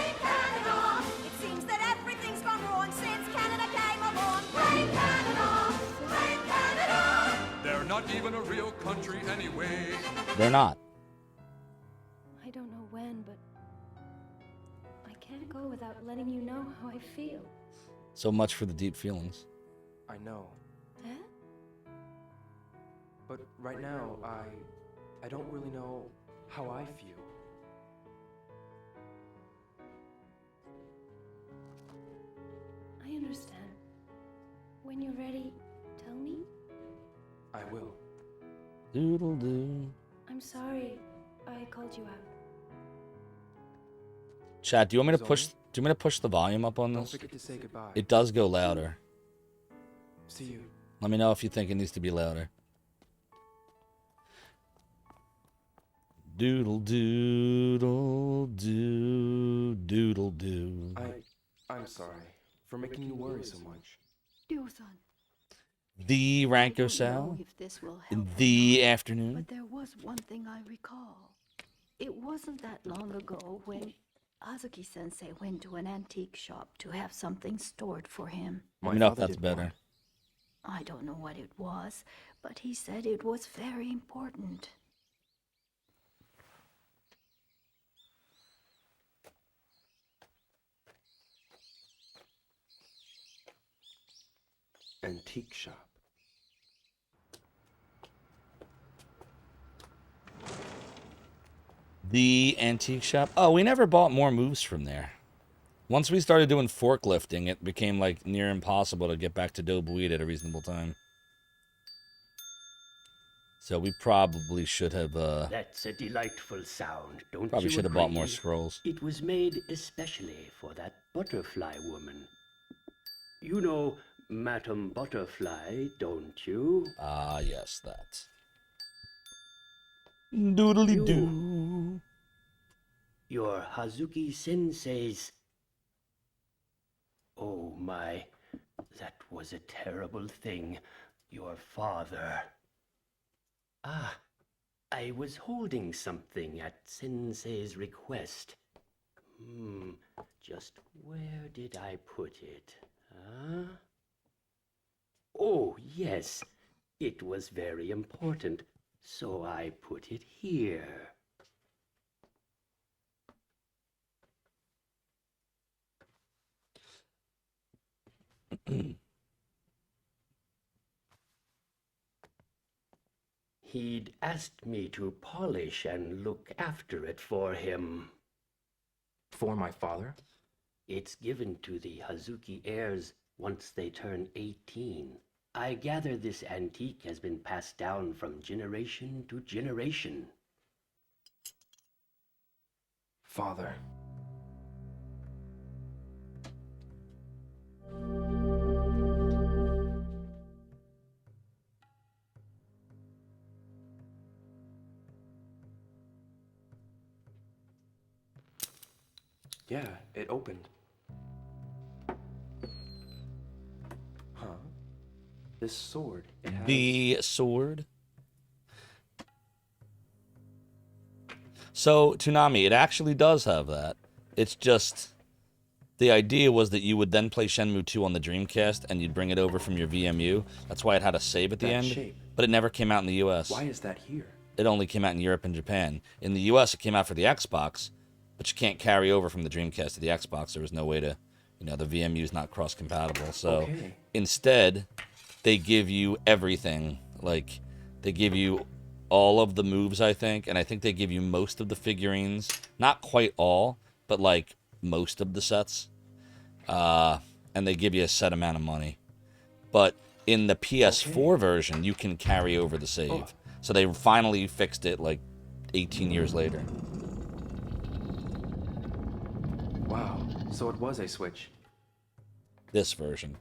It seems that everything's gone wrong since Canada came along. Brave Canada! Brave Canada! They're not even a real country anyway. They're not. I don't know when, but I can't go without letting you know how I feel. So much for the deep feelings. I know. Huh? But right now, I don't really know how I feel. I understand. When you're ready, tell me. I will. Doodle doo. I'm sorry I called you out. Chat, do you want me to push? Do you want me to push the volume up on Don't this? forget to say goodbye. It does go louder. See you. Let me know if you think it needs to be louder. Doodle doodle doo doodle doo. I'm sorry for making you worry so much. Ryo-san, The Ranko know Sal if this will help in or the not, afternoon. but there was one thing I recall. It wasn't that long ago when Azuki-sensei went to an antique shop to have something stored for him. Let me know if that's better. I don't know what it was, but he said it was very important. Antique shop. The antique shop. Oh, we never bought more moves from there. Once we started doing forklifting, it became like near impossible to get back to Dobuid at a reasonable time. So we probably should have. That's a delightful sound, don't Probably you should have bought agree? more scrolls. It was made especially for that butterfly woman. You know Madame Butterfly, don't you? Ah, yes, that. Doodly doo. Your Hazuki Sensei's. Oh my, that was a terrible thing. Your father. Ah, I was holding something at Sensei's request. Just where did I put it? Huh? Oh, yes, it was very important, so I put it here. He'd asked me to polish and look after it for him. For my father? It's given to the Hazuki heirs once they turn 18. I gather this antique has been passed down from generation to generation. Father. Yeah, it opened. Huh? This sword, it has... The sword? So, Toonami, it actually does have that. It's just... The idea was that you would then play Shenmue 2 on the Dreamcast, and you'd bring it over from your VMU. That's why it had a save at the end. shape. But it never came out in the US. Why is that here? It only came out in Europe and Japan. In the US, it came out for the Xbox, but you can't carry over from the Dreamcast to the Xbox. There was no way to, the VMU is not cross-compatible. So instead, they give you everything. Like, they give you all of the moves, I think, and I think they give you most of the figurines. Not quite all, but like most of the sets. And they give you a set amount of money. But in the PS4 version, you can carry over the save. So they finally fixed it like 18 years later. Wow, so it was a Switch. This version.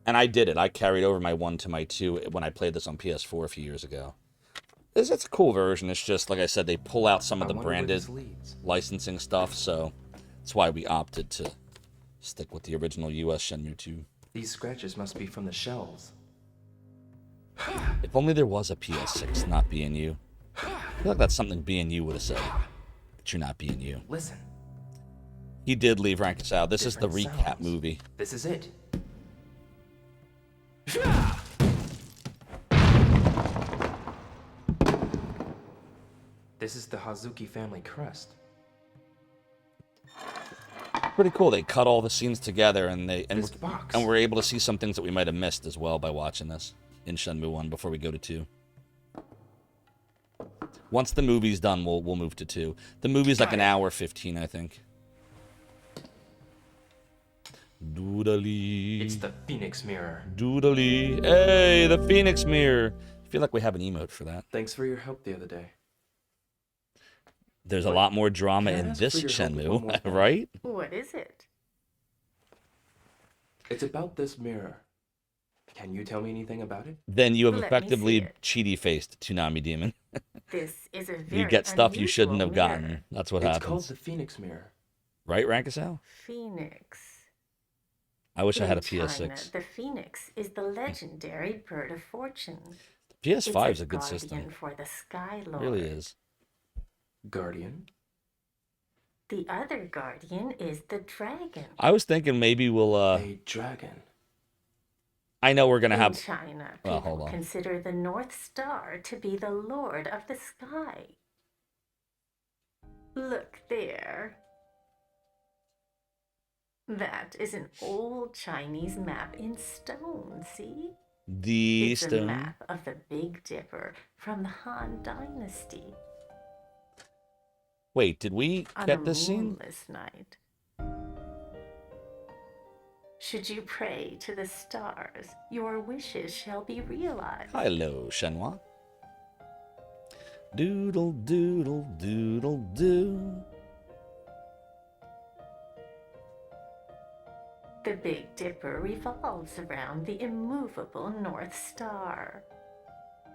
And I did it. I carried over my 1 to my 2 when I played this on PS4 a few years ago. It's a cool version. It's just, like I said, they pull out some of the branded licensing stuff, so that's why we opted to stick with the original US Shenmue 2. These scratches must be from the shells. If only there was a PS6 not being you. I feel like that's something being you would have said. But you're not being you. Listen. He did leave Rankus out. This is the Different recap sounds. movie. This is it. This is the Hazuki family crest. Pretty cool. They cut all the scenes together, and we're able to see some things that we might have missed as well by watching this in Shenmue 1 before we go to 2. Once the movie's done, we'll move to 2. The movie's like an hour 15, I think. Doodly. It's the Phoenix Mirror. Doodly. Hey, the Phoenix Mirror. I feel like we have an emote for that. Thanks for your help the other day. There's a lot more drama in this Shenmue, right? What is it? It's about this mirror. Can you tell me anything about it? Then you have Let me effectively see it. cheaty-faced Toonami Demon. This is a very You get stuff you shouldn't have unusual gotten. mirror. That's what It's happens. called the Phoenix Mirror. Right, Rankusau? Phoenix. I wish I had a In China, PS6. the phoenix is the legendary bird of fortune. PS5 It's is a good guardian system. for the Sky It Lord. really is. Guardian? The other guardian is the dragon. I was thinking maybe we'll, A dragon. I know we're going to In have... China, Well, people hold on. consider the North Star to be the lord of the sky. Look there. That is an old Chinese map in stone, see? The It's a stone. map of the Big Dipper from the Han Dynasty. Wait, did we On get a this scene? moonless night. Should you pray to the stars, your wishes shall be realized. Hello, Shenhua. Doodle, doodle, doodle, doo. The Big Dipper revolves around the immovable North Star.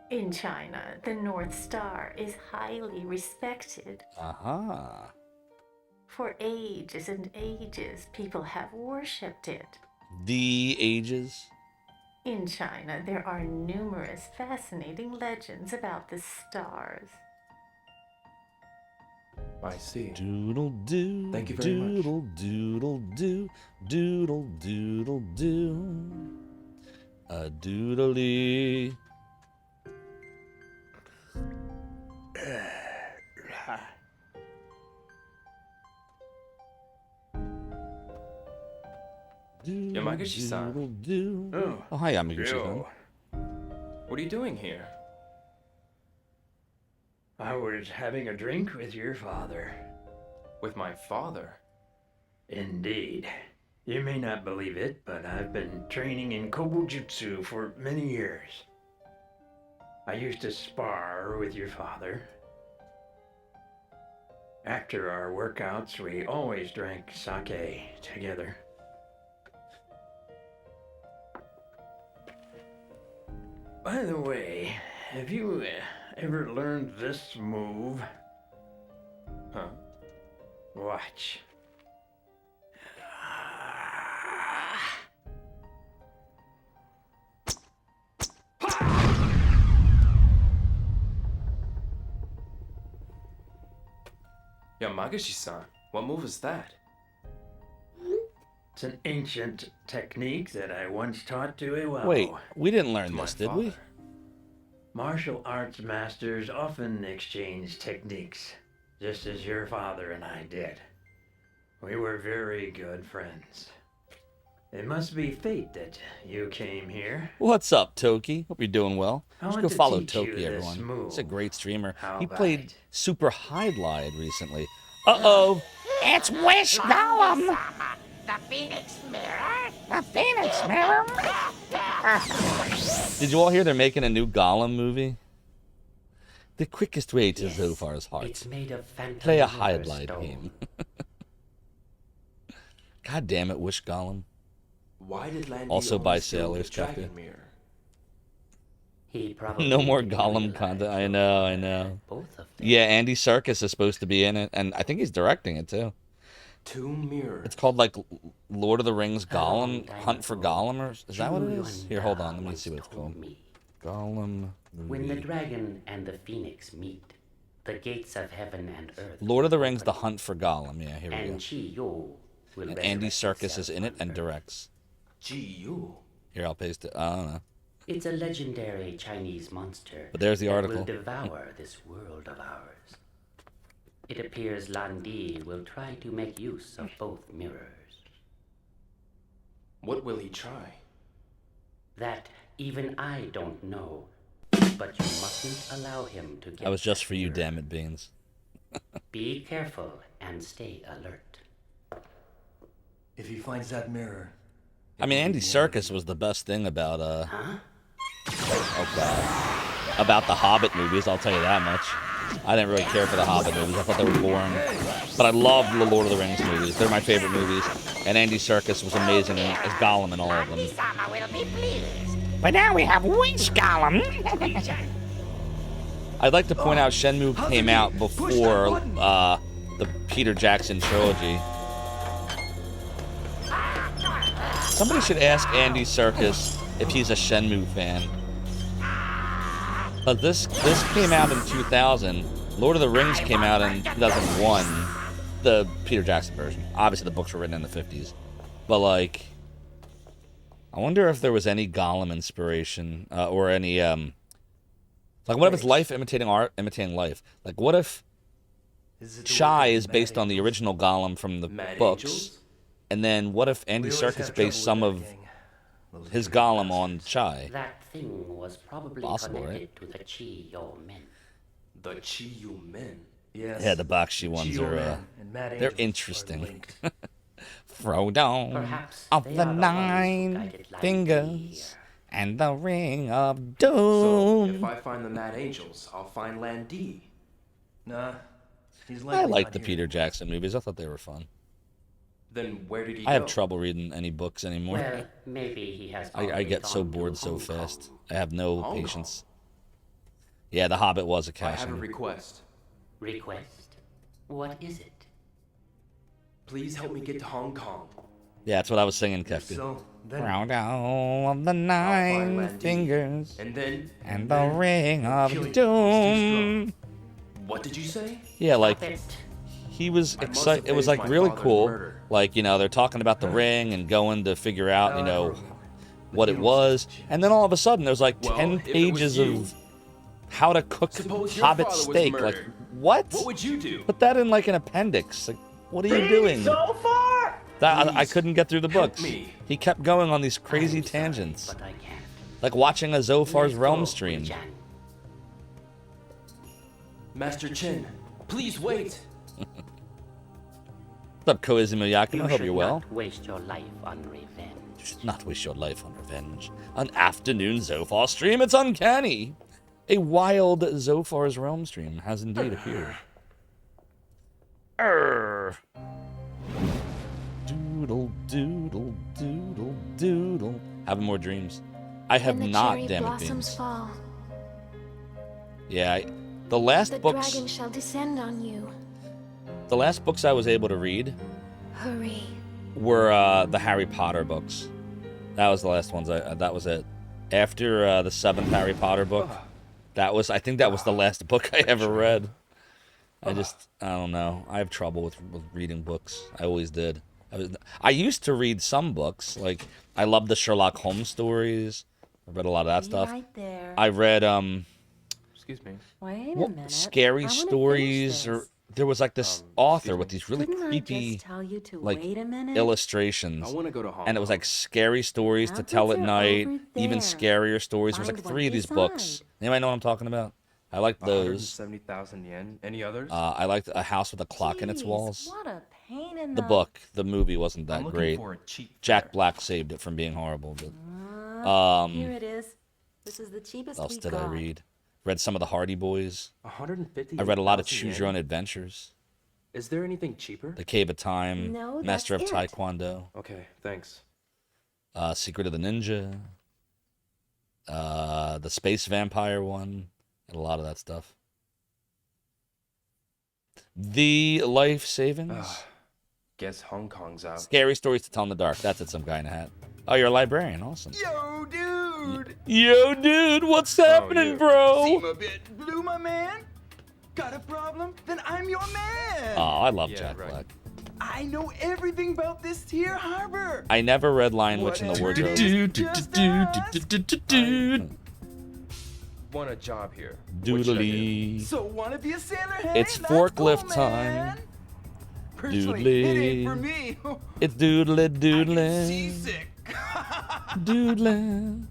In China, the North Star is highly respected. Aha. For ages and ages, people have worshipped it. The ages. In China, there are numerous fascinating legends about the stars. I see. Doodle doo. Thank you very much. Doodle doodle doo. Doodle doodle doo. A doodly. Yamaguchi-san. Oh, hi, Yamaguchi-san. What are you doing here? I was having a drink with your father. With my father? Indeed. You may not believe it, but I've been training in Kobujutsu for many years. I used to spar with your father. After our workouts, we always drank sake together. By the way, have you ever learned this move? Huh? Watch. Yamagashi-san, what move is that? It's an ancient technique that I once taught to Iwao. Wait, we didn't learn this, did we? Martial arts masters often exchange techniques, just as your father and I did. We were very good friends. It must be fate that you came here. What's up, Toki? Hope you're doing well. I Just want go to follow teach you Toki, this everyone. move. He's a great streamer. How He about played Super Hydlide recently. Uh-oh. It's Wish Golem! The Phoenix Mirror! The Phoenix Mirror! Did you all hear they're making a new Gollum movie? The quickest way to Zophar's heart. It's made of phantom Play a river Hydlide stone. game. God damn it, Wish Gollum. Why did Landy Also only by steal the Sailors, dragon Captain. mirror? He probably No more didn't Gollum realize content. I know. both of Yeah, Andy Serkis is supposed to be in it, and I think he's directing it too. 2 mirrors. It's called like Lord of the Rings Gollum, Hunt for Gollum, or is that what it is? Julian Here, hold on, let me once see what it's told called. me, Gollum. when the movie. dragon and the phoenix meet, the gates of heaven and earth. Lord of the Rings: The Hunt for Gollum. Yeah, here we and go. Chi-Yo will And Andy resurrect Serkis is in it and Earth. directs. Chi-Yo. Here, I'll paste it. I don't know. It's a legendary Chinese monster. But there's the that article. will devour this world of ours. It appears Landi will try to make use of both mirrors. What will he try? That even I don't know. But you mustn't allow him to get. That was just for you, damn it, Beans. Be careful and stay alert. If he finds that mirror. I mean, Andy Serkis was the best thing about oh god, about the Hobbit movies. I'll tell you that much. I didn't really care for the Hobbit movies. I thought they were boring. But I love the Lord of the Rings movies. They're my favorite movies. And Andy Serkis was amazing as Gollum in all of them. Sama will be pleased. But now we have Wish Golem. I'd like to point out Shenmue came out before the Peter Jackson trilogy. Somebody should ask Andy Serkis if he's a Shenmue fan. But this came out in 2000. Lord of the Rings came out in 2001. The Peter Jackson version. Obviously, the books were written in the 50s. But, like, I wonder if there was any Gollum inspiration or any, like, what if it's life imitating art, imitating life? Like, what if Shy is based on the original Gollum from the books? Angels? And then what if Andy Serkis based some of his Gollum on Shy? That thing was probably Possible, connected right? to the Chi-Yo men. The Chi-Yo men. Yes. Yeah, the Bakshi ones Chi-Yo are, Man and Mad they're Angels are interesting. linked. Frodo Perhaps of they the are the ones who 9 guided Landi fingers and the ring of So, if doom. I find the Mad Angels, I'll find Landy. Nah. He's I likely liked not the here. Peter Jackson movies. I thought they were fun. Then where did he I have go? trouble reading any books anymore. Well, maybe he has. I already get so gone to bored so Hong Kong. fast. I have no Hong patience. Yeah, The Hobbit was a I cash have a in. request. Request? What is it? Please help me get to Hong Kong. Yeah, that's what I was singing, Kefka. So, then. Frodo of the find 9 Landy. fingers And then, and the ring of kill you. doom. what did you say? Yeah, like Stop it. he was I must excited. have It was faced like my really father's cool. murder. Like, you know, they're talking about the ring and going to figure out, you know, However, what it was. And then all of a sudden there's like Well, 10 if it was pages you, of how to cook suppose your Hobbit father was steak. Like, murdered. what? What would you do? Put that in like an appendix. Like, what are you doing? Zophar! That, I Please, couldn't get through the help books. me. He kept going on these crazy I'm sorry, tangents. but I can't. Like watching a Zophar's Let Realm go, stream. Jan. Master Chen, please wait. What's up, Koizumi Yakima? You Hope should you're well. not waste your life on revenge. You should not waste your life on revenge. An afternoon Zophar stream. It's uncanny. A wild Zophar's Realm stream has indeed appeared. Doodle, doodle, doodle, doodle. Having more dreams. I have not, damn it, Beans. Fall. Yeah, the last The books. dragon shall descend on you. The last books I was able to read Hurry. were the Harry Potter books. That was the last ones. That was it. After the 7th Harry Potter book, I think that was the last book I ever read. I don't know. I have trouble with reading books. I always did. I used to read some books. Like, I love the Sherlock Holmes stories. I read a lot of that stuff. Right there. I read Excuse me. Wait a minute. scary I wanna stories, finish or this. there was like this author with these really Didn't I creepy just tell you to like wait a minute? illustrations. I wanna go to Hong and it was like scary stories to How tell about at you're night, over even there? scarier stories. There was like Find one 3 of these books. beside. Anybody know what I'm talking about? I liked those. 170,000 yen. Any others? I liked A House with a Clock in Its Walls. What a pain in The book, the movie wasn't that I'm looking great. for a cheap Jack Black saved it from being horrible. But Here it is. This is the cheapest what else we did got. I read? Read some of the Hardy Boys. 150. I read a lot of Choose Your Own Adventures. Is there anything cheaper? The Cave of Time. No, Master of that's it. Taekwondo. Okay, thanks. Secret of the Ninja. The Space Vampire one. And a lot of that stuff. The Life Savings. Guess Hong Kong's out. Scary Stories to Tell in the Dark. That's it, some guy in a hat. Oh, you're a librarian. Awesome. Yo, dude! Yo, dude, what's happening, bro? Seem a bit blue, my man? Got a problem? Then I'm your man! Oh, I love Jack Black. I know everything about this here harbor! I never read Lion Witch in the Wardrobe. Want a job here? What should I do? Doodly. So wanna be a sailor, hey? It's forklift time. Personally, it ain't for Doodly. me. It's doodly doodly. Seasick. Doodly.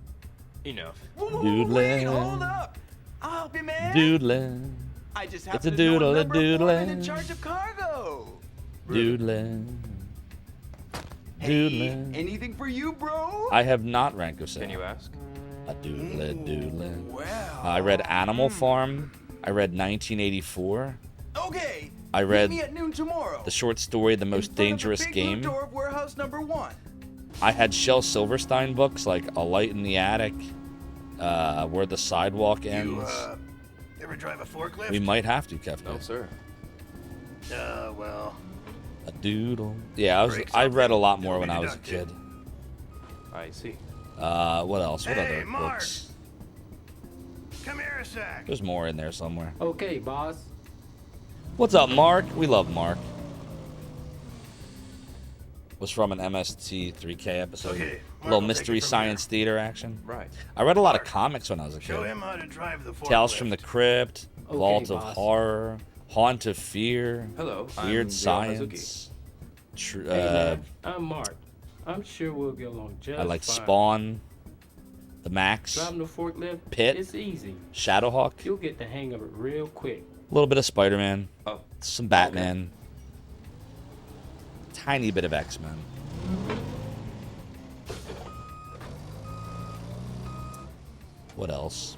Enough. Wait, hold Doodly. up. I'll help you, man. Doodly. I just It's happen a to know doodly number foreman in doodly. charge of cargo. Doodly. Doodly. Anything for you, bro? I have not ranked or Can you ask? A doodly doodly. I read Animal Farm. I read 1984. Okay. I Meet read me at noon tomorrow. the short story The Most In front of the Dangerous big blue Game. door of warehouse number 1. I had Shel Silverstein books like A Light in the Attic, Where the Sidewalk Ends. Ever drive a forklift? We might have to, Kefka. No, sir. Well. A doodle. Yeah, Break I read a something, lot more it'll when be I was a deducted. kid. I see. What else? What Hey, other Mark. books? Come here a sec. There's more in there somewhere. Okay, boss. What's up, Mark? We love Mark. Was from an MST3K episode. Okay, A little Mark will Mystery take it from Science Theater action. Right. I read a lot of comics when I was a Show kid. him how to drive the forklift. Tales from the Crypt, Okay, Vault of boss. Horror, Haunt of Fear, Hello, I'm Weird Ryo Science. Hey, man, I'm Mark. I'm sure we'll get along just I like fine. Spawn, The Max, Driving the forklift, Pit, it's easy. Shadowhawk, You'll get the hang of it real quick. a little bit of Spider-Man, Oh. some Batman, tiny bit of X-Men. What else?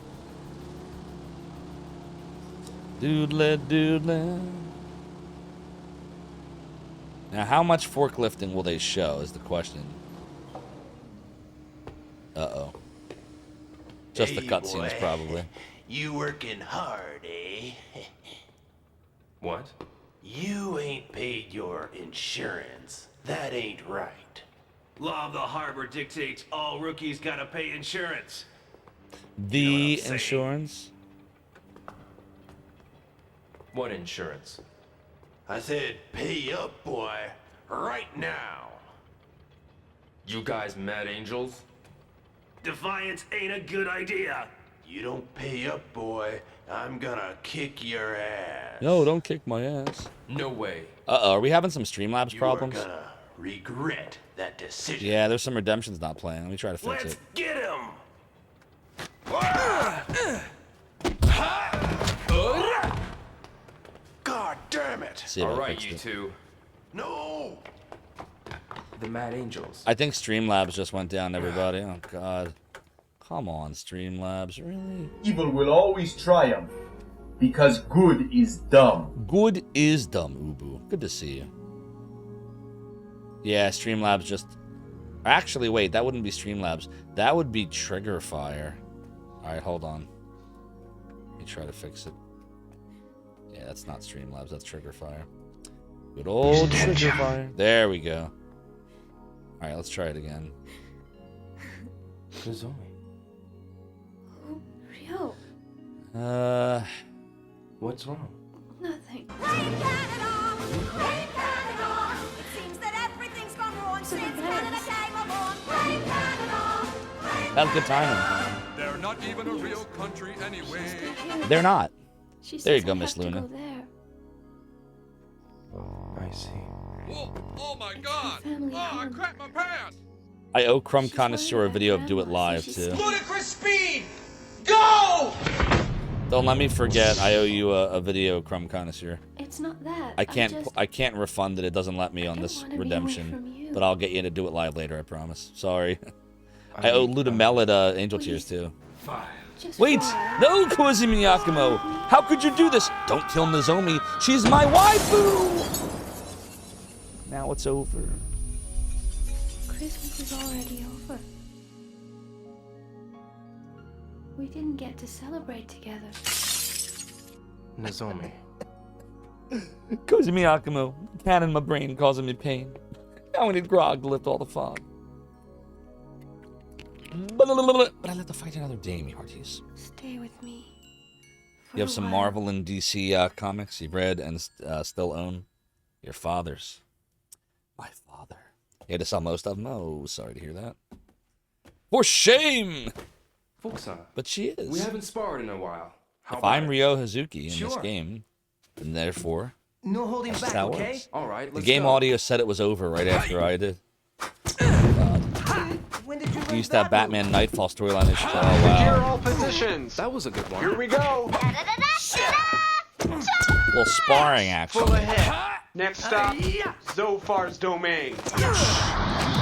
Doodle doodle. Now, how much forklifting will they show is the question. Uh-oh. Just the Hey, cutscenes, boy. probably. You working hard, eh? What? You ain't paid your insurance. That ain't right. Law of the harbor dictates all rookies gotta pay insurance. The insurance? What insurance? I said pay up, boy. Right now. You guys mad angels? Defiance ain't a good idea. You don't pay up, boy. I'm gonna kick your ass. No, don't kick my ass. No way. Uh-oh, are we having some Streamlabs You problems? are gonna regret that decision. Yeah, there's some redemptions not playing. Let me try to fix Let's it. get him. God damn it. See if All I right, fixed you it. two. No! the Mad Angels. I think Streamlabs just went down, everybody. Oh, God. Come on, Streamlabs. Really? Evil will always triumph, because good is dumb. Good is dumb, Ubu. Good to see you. Yeah, Streamlabs just... Actually, wait, that wouldn't be Streamlabs. That would be Trigger Fire. Alright, hold on. Let me try to fix it. Yeah, that's not Streamlabs, that's Trigger Fire. Good old Trigger Fire. There we go. Alright, let's try it again. Nozomi. Ryo, What's wrong? nothing. That's good timing. They're not even a real country anyway. They're not. She There you says go, I Miss have to Luna. go there. I see. Whoa, oh my God! Family I home. crapped my pants! I owe Crumb Connoisseur a video of Do It Live, too. Ludicrous speed! Go! Don't let me forget, I owe you a video, Crumb Connoisseur. It's not that. I can't refund it. It doesn't let me on this wanna be away redemption. from you. But I'll get you to Do It Live later, I promise. Sorry. I owe Ludamel Angel Tears, too. Wait! No, Kozumi Yakumo! How could you do this? Don't kill Nozomi. She's my waifu! Now it's over. Christmas is already over. We didn't get to celebrate together. Nozomi. Kozumi Yakumo. Cat in my brain causing me pain. Now I need grog to lift all the fog. But I let the fight another day, me hearties. Stay with me. You have some Marvel and DC comics you've read and still own? Your father's. My father. You had to sell most of them? Oh, sorry to hear that. For shame! Fukusan. But she is. We haven't sparred in a while. If I'm Ryo Hazuki in this game, then therefore, No holding that's back, how it okay? works. All right, The let's game go. audio said it was over right after I did. When did you learn Used that Batman Nightfall storyline. Oh, Secure wow. all positions. That was a good one. Here we go. Little sparring action. Full ahead. Next stop, Zophar's domain.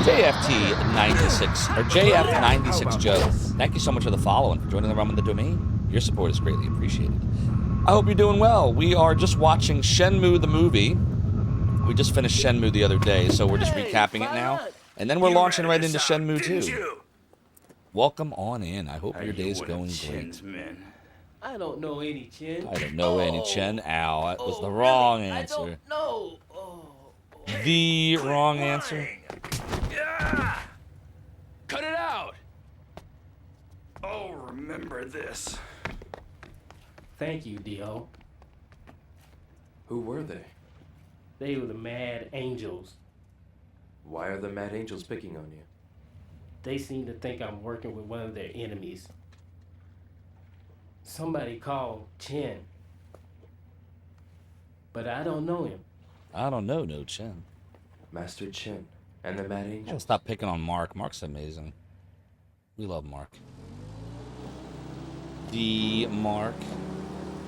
JFT96, or JF96 Joe, thank you so much for the follow and for joining the realm in the domain. Your support is greatly appreciated. I hope you're doing well. We are just watching Shenmue the movie. We just finished Shenmue the other day, so we're just recapping it now. And then we're launching right into Shenmue 2. Welcome on in. I hope your day's going great. I don't know any Chin. I don't know any Chen. Ow, that was the wrong answer. No. The wrong answer. Cut it out! Oh, remember this. Thank you, Dio. Who were they? They were the Mad Angels. Why are the Mad Angels picking on you? They seem to think I'm working with one of their enemies. Somebody called Chen. But I don't know him. I don't know no Chen. Master Chen and the Mad Angels. Gotta stop picking on Mark. Mark's amazing. We love Mark. The Mark.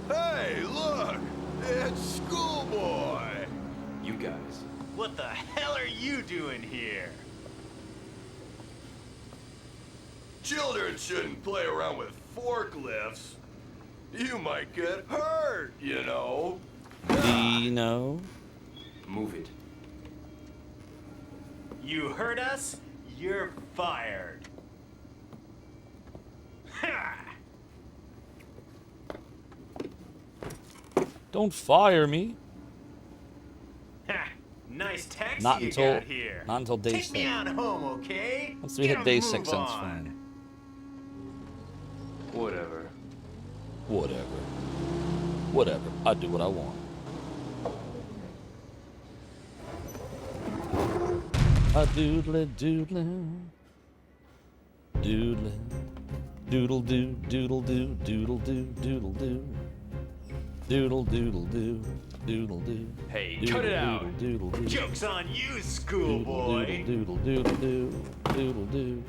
Hey, look! It's Schoolboy! You guys. What the hell are you doing here? Children shouldn't play around with forklifts. You might get hurt, you know. Dino. Move it. You heard us? You're fired. Ha! Don't fire me. Ha! Nice taxi Not you until got here. not until day Take 6. me on home, okay? Once we hit Get a day move 6, then it's on. fine. Whatever. Whatever. Whatever. I do what I want. A doodle doodle. Doodle. Doodle doo. Doodle doo. Doodle doo. Doodle doo. Doodle doodle doo. Doodle doo. Hey, Doodle, cut it out. Doodle doo. Joke's on you, schoolboy. Doodle doodle doo. Doodle doo.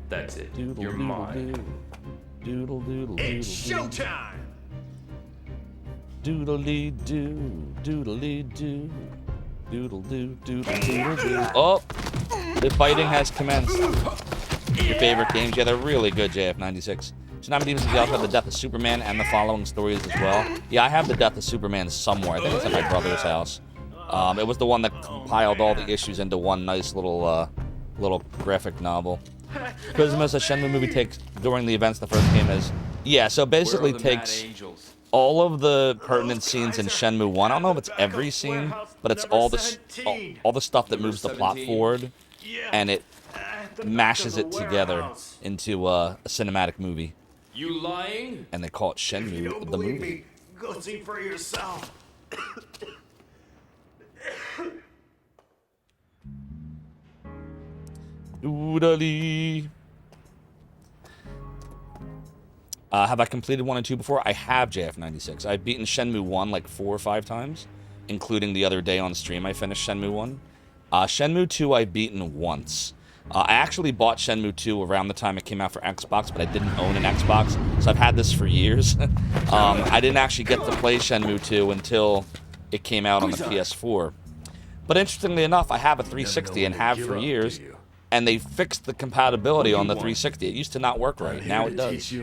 That's it. Doodle You're doodle mine. doo. Doodle doodle It's doodle doo. showtime. Doodly doo. Doodly doo. Doodle doo, doodle doodle doo. Oh, the fighting has commenced. Your favorite games? Yeah, they're really good, JF96. Tsunami Demons, you also have the Death of Superman and the following stories as well. Yeah, I have the Death of Superman somewhere. I think it's at my brother's house. It was the one that compiled all the issues into one nice little graphic novel. Christmas, a Shenmue movie takes during the events the first game is. Yeah, so basically takes all of the pertinent scenes in Shenmue 1. I don't know if it's every scene, but it's all the stuff that moves the plot forward, and it mashes it together into a cinematic movie. You lying? And they call it Shenmue the movie. Me. Go see for yourself. Doodly. Have I completed 1 and 2 before? I have, JF96. I've beaten Shenmue 1 like 4 or 5 times, including the other day on stream I finished Shenmue 1. Shenmue 2 I've beaten once. I actually bought Shenmue 2 around the time it came out for Xbox, but I didn't own an Xbox, so I've had this for years. I didn't actually get to play Shenmue 2 until it came out on the PS4. But interestingly enough, I have a 360 and have for years, and they fixed the compatibility on the 360. It used to not work right. Now it does.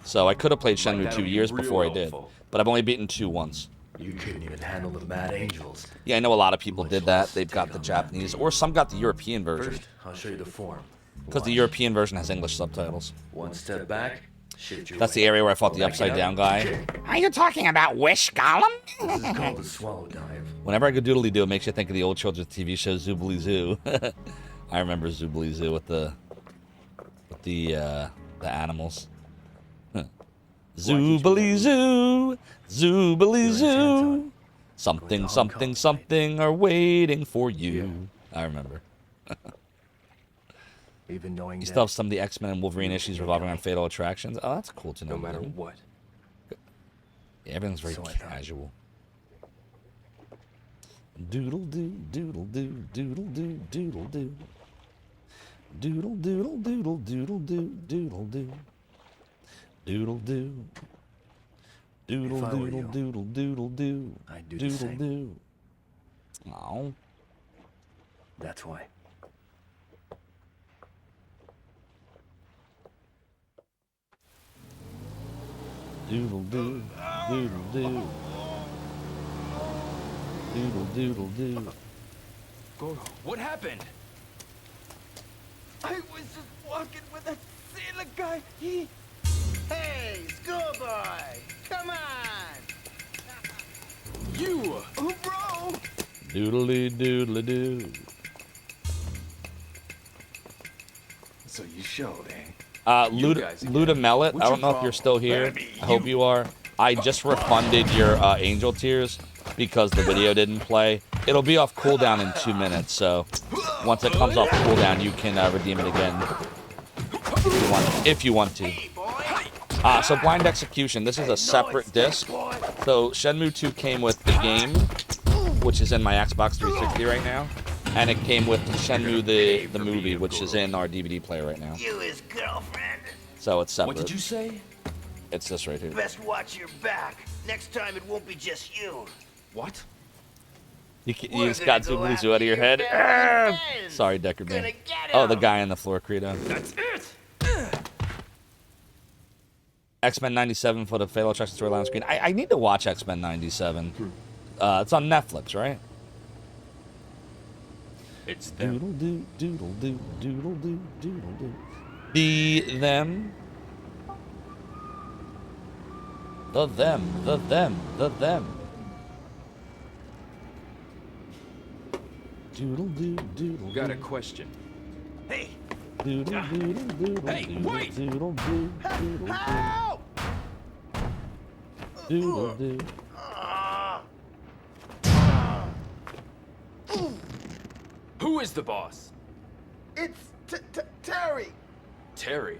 So I could have played Shenmue 2 years before I did, but I've only beaten 2 once. You couldn't even handle the Mad Angels. Yeah, I know a lot of people did that. They've got the Japanese, or some got the European version. First, I'll show you the form. Because the European version has English subtitles. One step back, shift your That's the area where I fought the upside down guy. Are you talking about Wish Golem? This is called the swallow dive. Whenever I go doodly doo, it makes you think of the old children's TV show Zoobly Zoo. I remember Zoobly Zoo with the animals. Zoobly Zoo, Zoobly Zoo. Something, something, something are waiting for you. I remember. Even knowing you still have some of the X-Men and Wolverine issues revolving around Fatal Attractions. Oh, that's cool to know. No matter what. Yeah, everything's very casual. Doodle doo, doodle doo, doodle doo, doodle doo. Doodle doodle doodle doodle doo, doodle doo. Doodle doo. Doodle doodle doodle doodle doo. Doodle doo. Oh. That's why. Doodle doo. Doodle doo. Doodle doodle doo. Goro, what happened? I was just walking with that sailor guy. Hey, schoolboy! Come on! You! Oh, bro! Doodly doodly doo. So you showed, eh? Luda Mellet, I don't know if you're still here. I hope you are. I just refunded your Angel Tears because the video didn't play. It'll be off cooldown in 2 minutes, so once it comes off cooldown, you can redeem it again if you want to. So Blind Execution, this is a separate disc. So Shenmue 2 came with the game, which is in my Xbox 360 right now, and it came with Shenmue the movie, which is in our DVD player right now. You his girlfriend? So it's separate. What did you say? It's this right here. Best watch your back. Next time it won't be just you. What? You just got Zoobly Zoo out of your head. Sorry, Decker Man. Oh, the guy on the floor, Credo. That's it! X-Men 97 for the Fatal Attraction storyline on screen. I need to watch X-Men 97. It's on Netflix, right? It's them. Doodle doo, doodle doo, doodle doo, doodle doo. The them. The them, the them, the them. Doodle doo, doodle. Got a question. Hey! Doodle doodle doodle. Hey, wait! Doodle doo, doodle doo. Doodle doo. Who is the boss? It's Terry! Terry.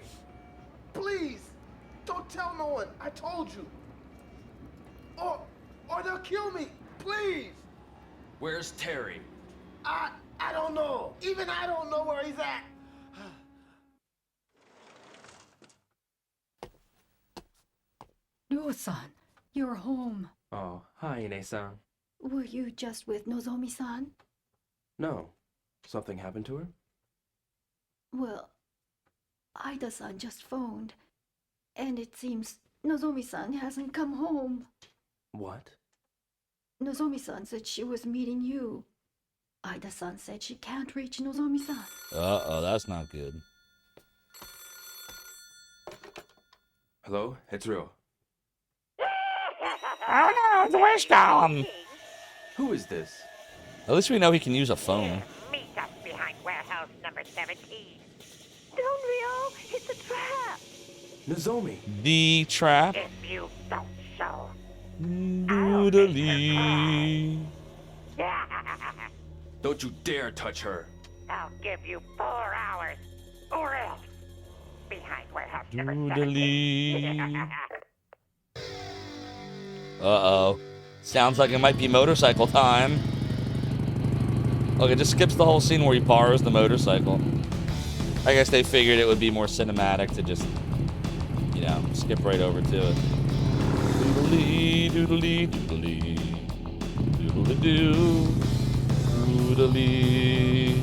Please! Don't tell no one! I told you! Or they'll kill me! Please! Where's Terry? I don't know. Even I don't know where he's at. Ryo-san, you're home. Oh, hi, Ine-san. Were you just with Nozomi-san? No. Something happened to her? Well, Ida-san just phoned, and it seems Nozomi-san hasn't come home. What? Nozomi-san said she was meeting you. Ida-san said she can't reach Nozomi-san. Uh-oh, that's not good. Hello? It's real. Oh no, where's Gollum? Who is this? At least we know he can use a phone. Meet us behind warehouse number 17. Don't, Rio! It's a trap! Nozomi! The trap. If you don't show, Doodly. Don't you dare touch her! I'll give you 4 hours, or else. Behind warehouse number Doodly. 17. Uh-oh. Sounds like it might be motorcycle time. Look, it just skips the whole scene where he borrows the motorcycle. I guess they figured it would be more cinematic to just, you know, skip right over to it. Doodly, doodly, doodly. Doodly-doo. Doodly.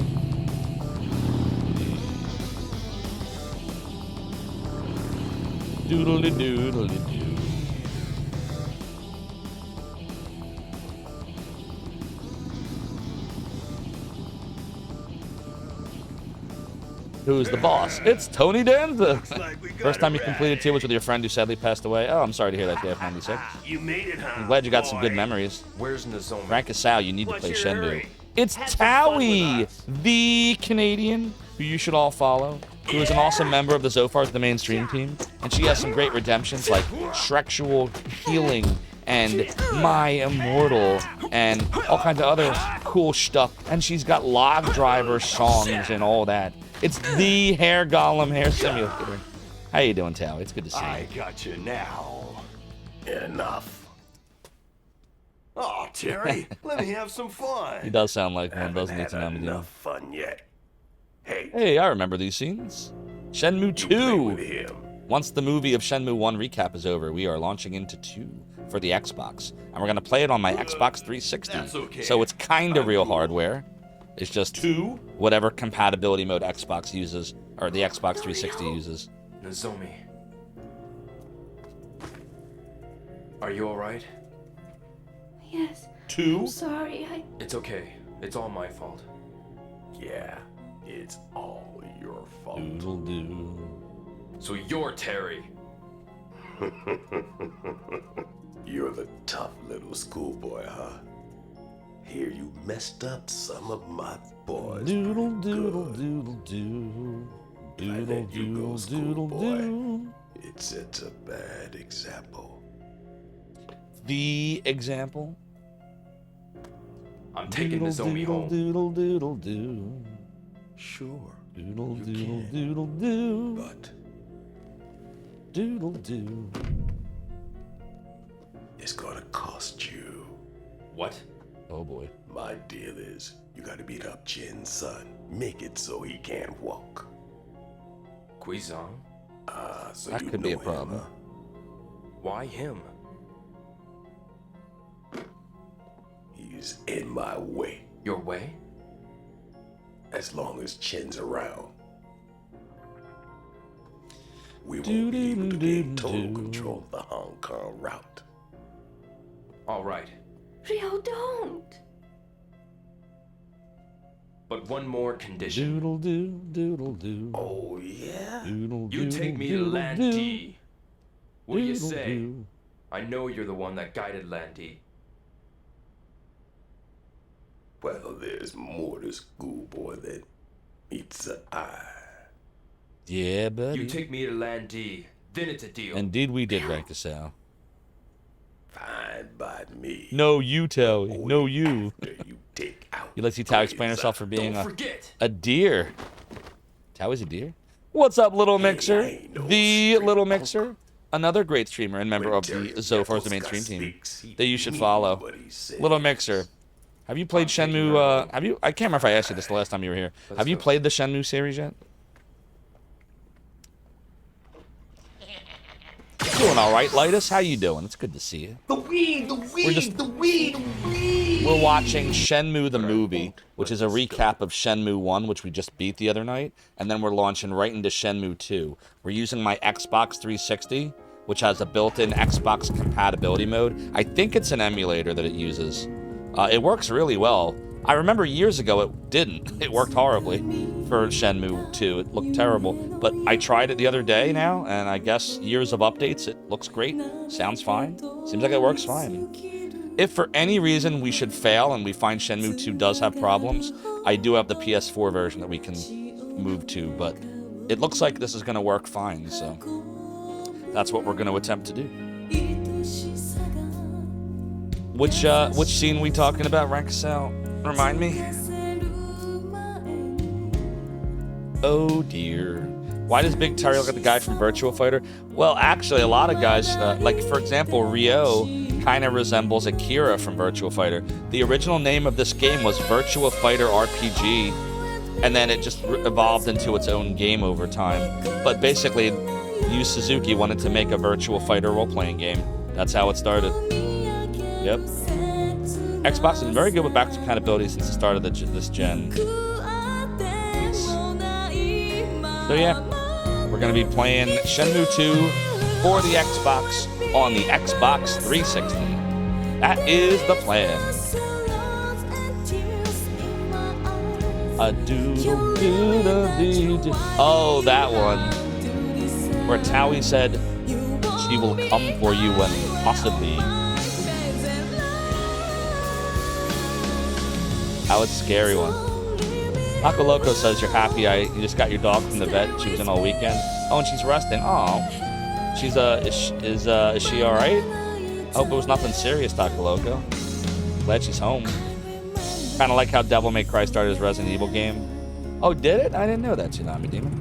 Doodly-doodly-doo. Who's the boss? It's Tony Danza. First time you completed Teal was with your friend who sadly passed away. Oh, I'm sorry to hear that, JF96. You made it, huh? I'm glad you got some good memories. Where's Nozomi? Frank Asao, you need to play Shenmue. It's Towie, the Canadian, who you should all follow, who is an awesome member of the Zophars, the mainstream team. And she has some great redemptions like Shrexual Healing and My Immortal and all kinds of other cool stuff. And she's got Log Driver songs and all that. It's the Hair Golem Hair Simulator. How you doing, Tao? It's good to see you. I got you now. Enough. Oh, Terry, let me have some fun. He does sound like one, doesn't he, Haven't had Tanami? enough fun yet. Hey, I remember these scenes. Shenmue 2. Once the movie of Shenmue 1 recap is over, we are launching into 2 for the Xbox. And we're going to play it on my Xbox 360. That's okay. So it's kind of real hardware. It's just whatever compatibility mode Xbox uses, or the Xbox 360 uses. Nozomi. Are you alright? Yes. 2? I'm sorry, It's okay. It's all my fault. Yeah, it's all your fault. Doodle-doo. So you're Terry. You're the tough little schoolboy, huh? Hear you messed up some of my boys. Doodle doodle doodle doo. Doodle doodle doodle doo. It sets a bad example. The example. I'm taking Nozomi home. Doodle doodle doo. Sure. Doodle doodle doodle doo. But doodle doo. It's gonna cost you. What? Oh boy. My deal is, you gotta beat up Jin's son. Make it so he can't walk. Guizhang? So That you could be a know him, problem. huh? Why him? He's in my way. Your way? As long as Chin's around. We won't be able to gain total control of the Hong Kong route. Alright. Rio, don't. But one more condition. Doodle doo doodle doo. Oh yeah? Doodle You doodle take me to doodle Land doo. D. What do you Doodle say? doo. I know you're the one that guided Land D. Well, there's more to schoolboy than meets the eye. Yeah, buddy. You take me to Land D, then it's a deal. Indeed we did, Rankasao. Fine by me. No, you, Towie. No, you. You take out. You let see Tao explain herself for being Don't forget. a deer. Towie's a deer? What's up, Little Mixer? The Little Mixer. Another great streamer and member of the Zophars, the mainstream team, that you should follow. Little Mixer. Have you played Shenmue, I can't remember if I asked you this the last time you were here. Have you played the Shenmue series yet? doing all right, Lightus? How you doing? It's good to see you. The weed, the weed, the weed, the weed. We're watching Shenmue the movie, which is a recap of Shenmue 1, which we just beat the other night, and then we're launching right into Shenmue 2. We're using my Xbox 360, which has a built-in Xbox compatibility mode. I think it's an emulator that it uses. It works really well. I remember years ago it didn't. It worked horribly for Shenmue 2. It looked terrible. But I tried it the other day now, and I guess years of updates, it looks great. Sounds fine. Seems like it works fine. If for any reason we should fail and we find Shenmue 2 does have problems, I do have the PS4 version that we can move to, but it looks like this is going to work fine, so that's what we're going to attempt to do. Which scene we talking about, Rankasal? Remind me. Oh dear. Why does Big Terry look like the guy from Virtua Fighter? Well, actually, a lot of guys, like for example, Ryo kind of resembles Akira from Virtua Fighter. The original name of this game was Virtua Fighter RPG, and then it just evolved into its own game over time. But basically, Yu Suzuki wanted to make a Virtua Fighter role-playing game. That's how it started. Yep. Xbox has been very good with backwards compatibility since the start of this gen. So yeah, we're going to be playing Shenmue 2 for the Xbox on the Xbox 360. That is the plan. Oh, that one. Where Towie said she will come for you and possibly. That was a scary one. Taco Loco says you're happy you just got your dog from the vet. She was in all weekend. Oh, and she's resting. Oh, she's is she all right? I hope it was nothing serious, Taco Loco. Glad she's home. Kind of like how Devil May Cry started his Resident Evil game. Oh, did it? I didn't know that, Tsunami Demon.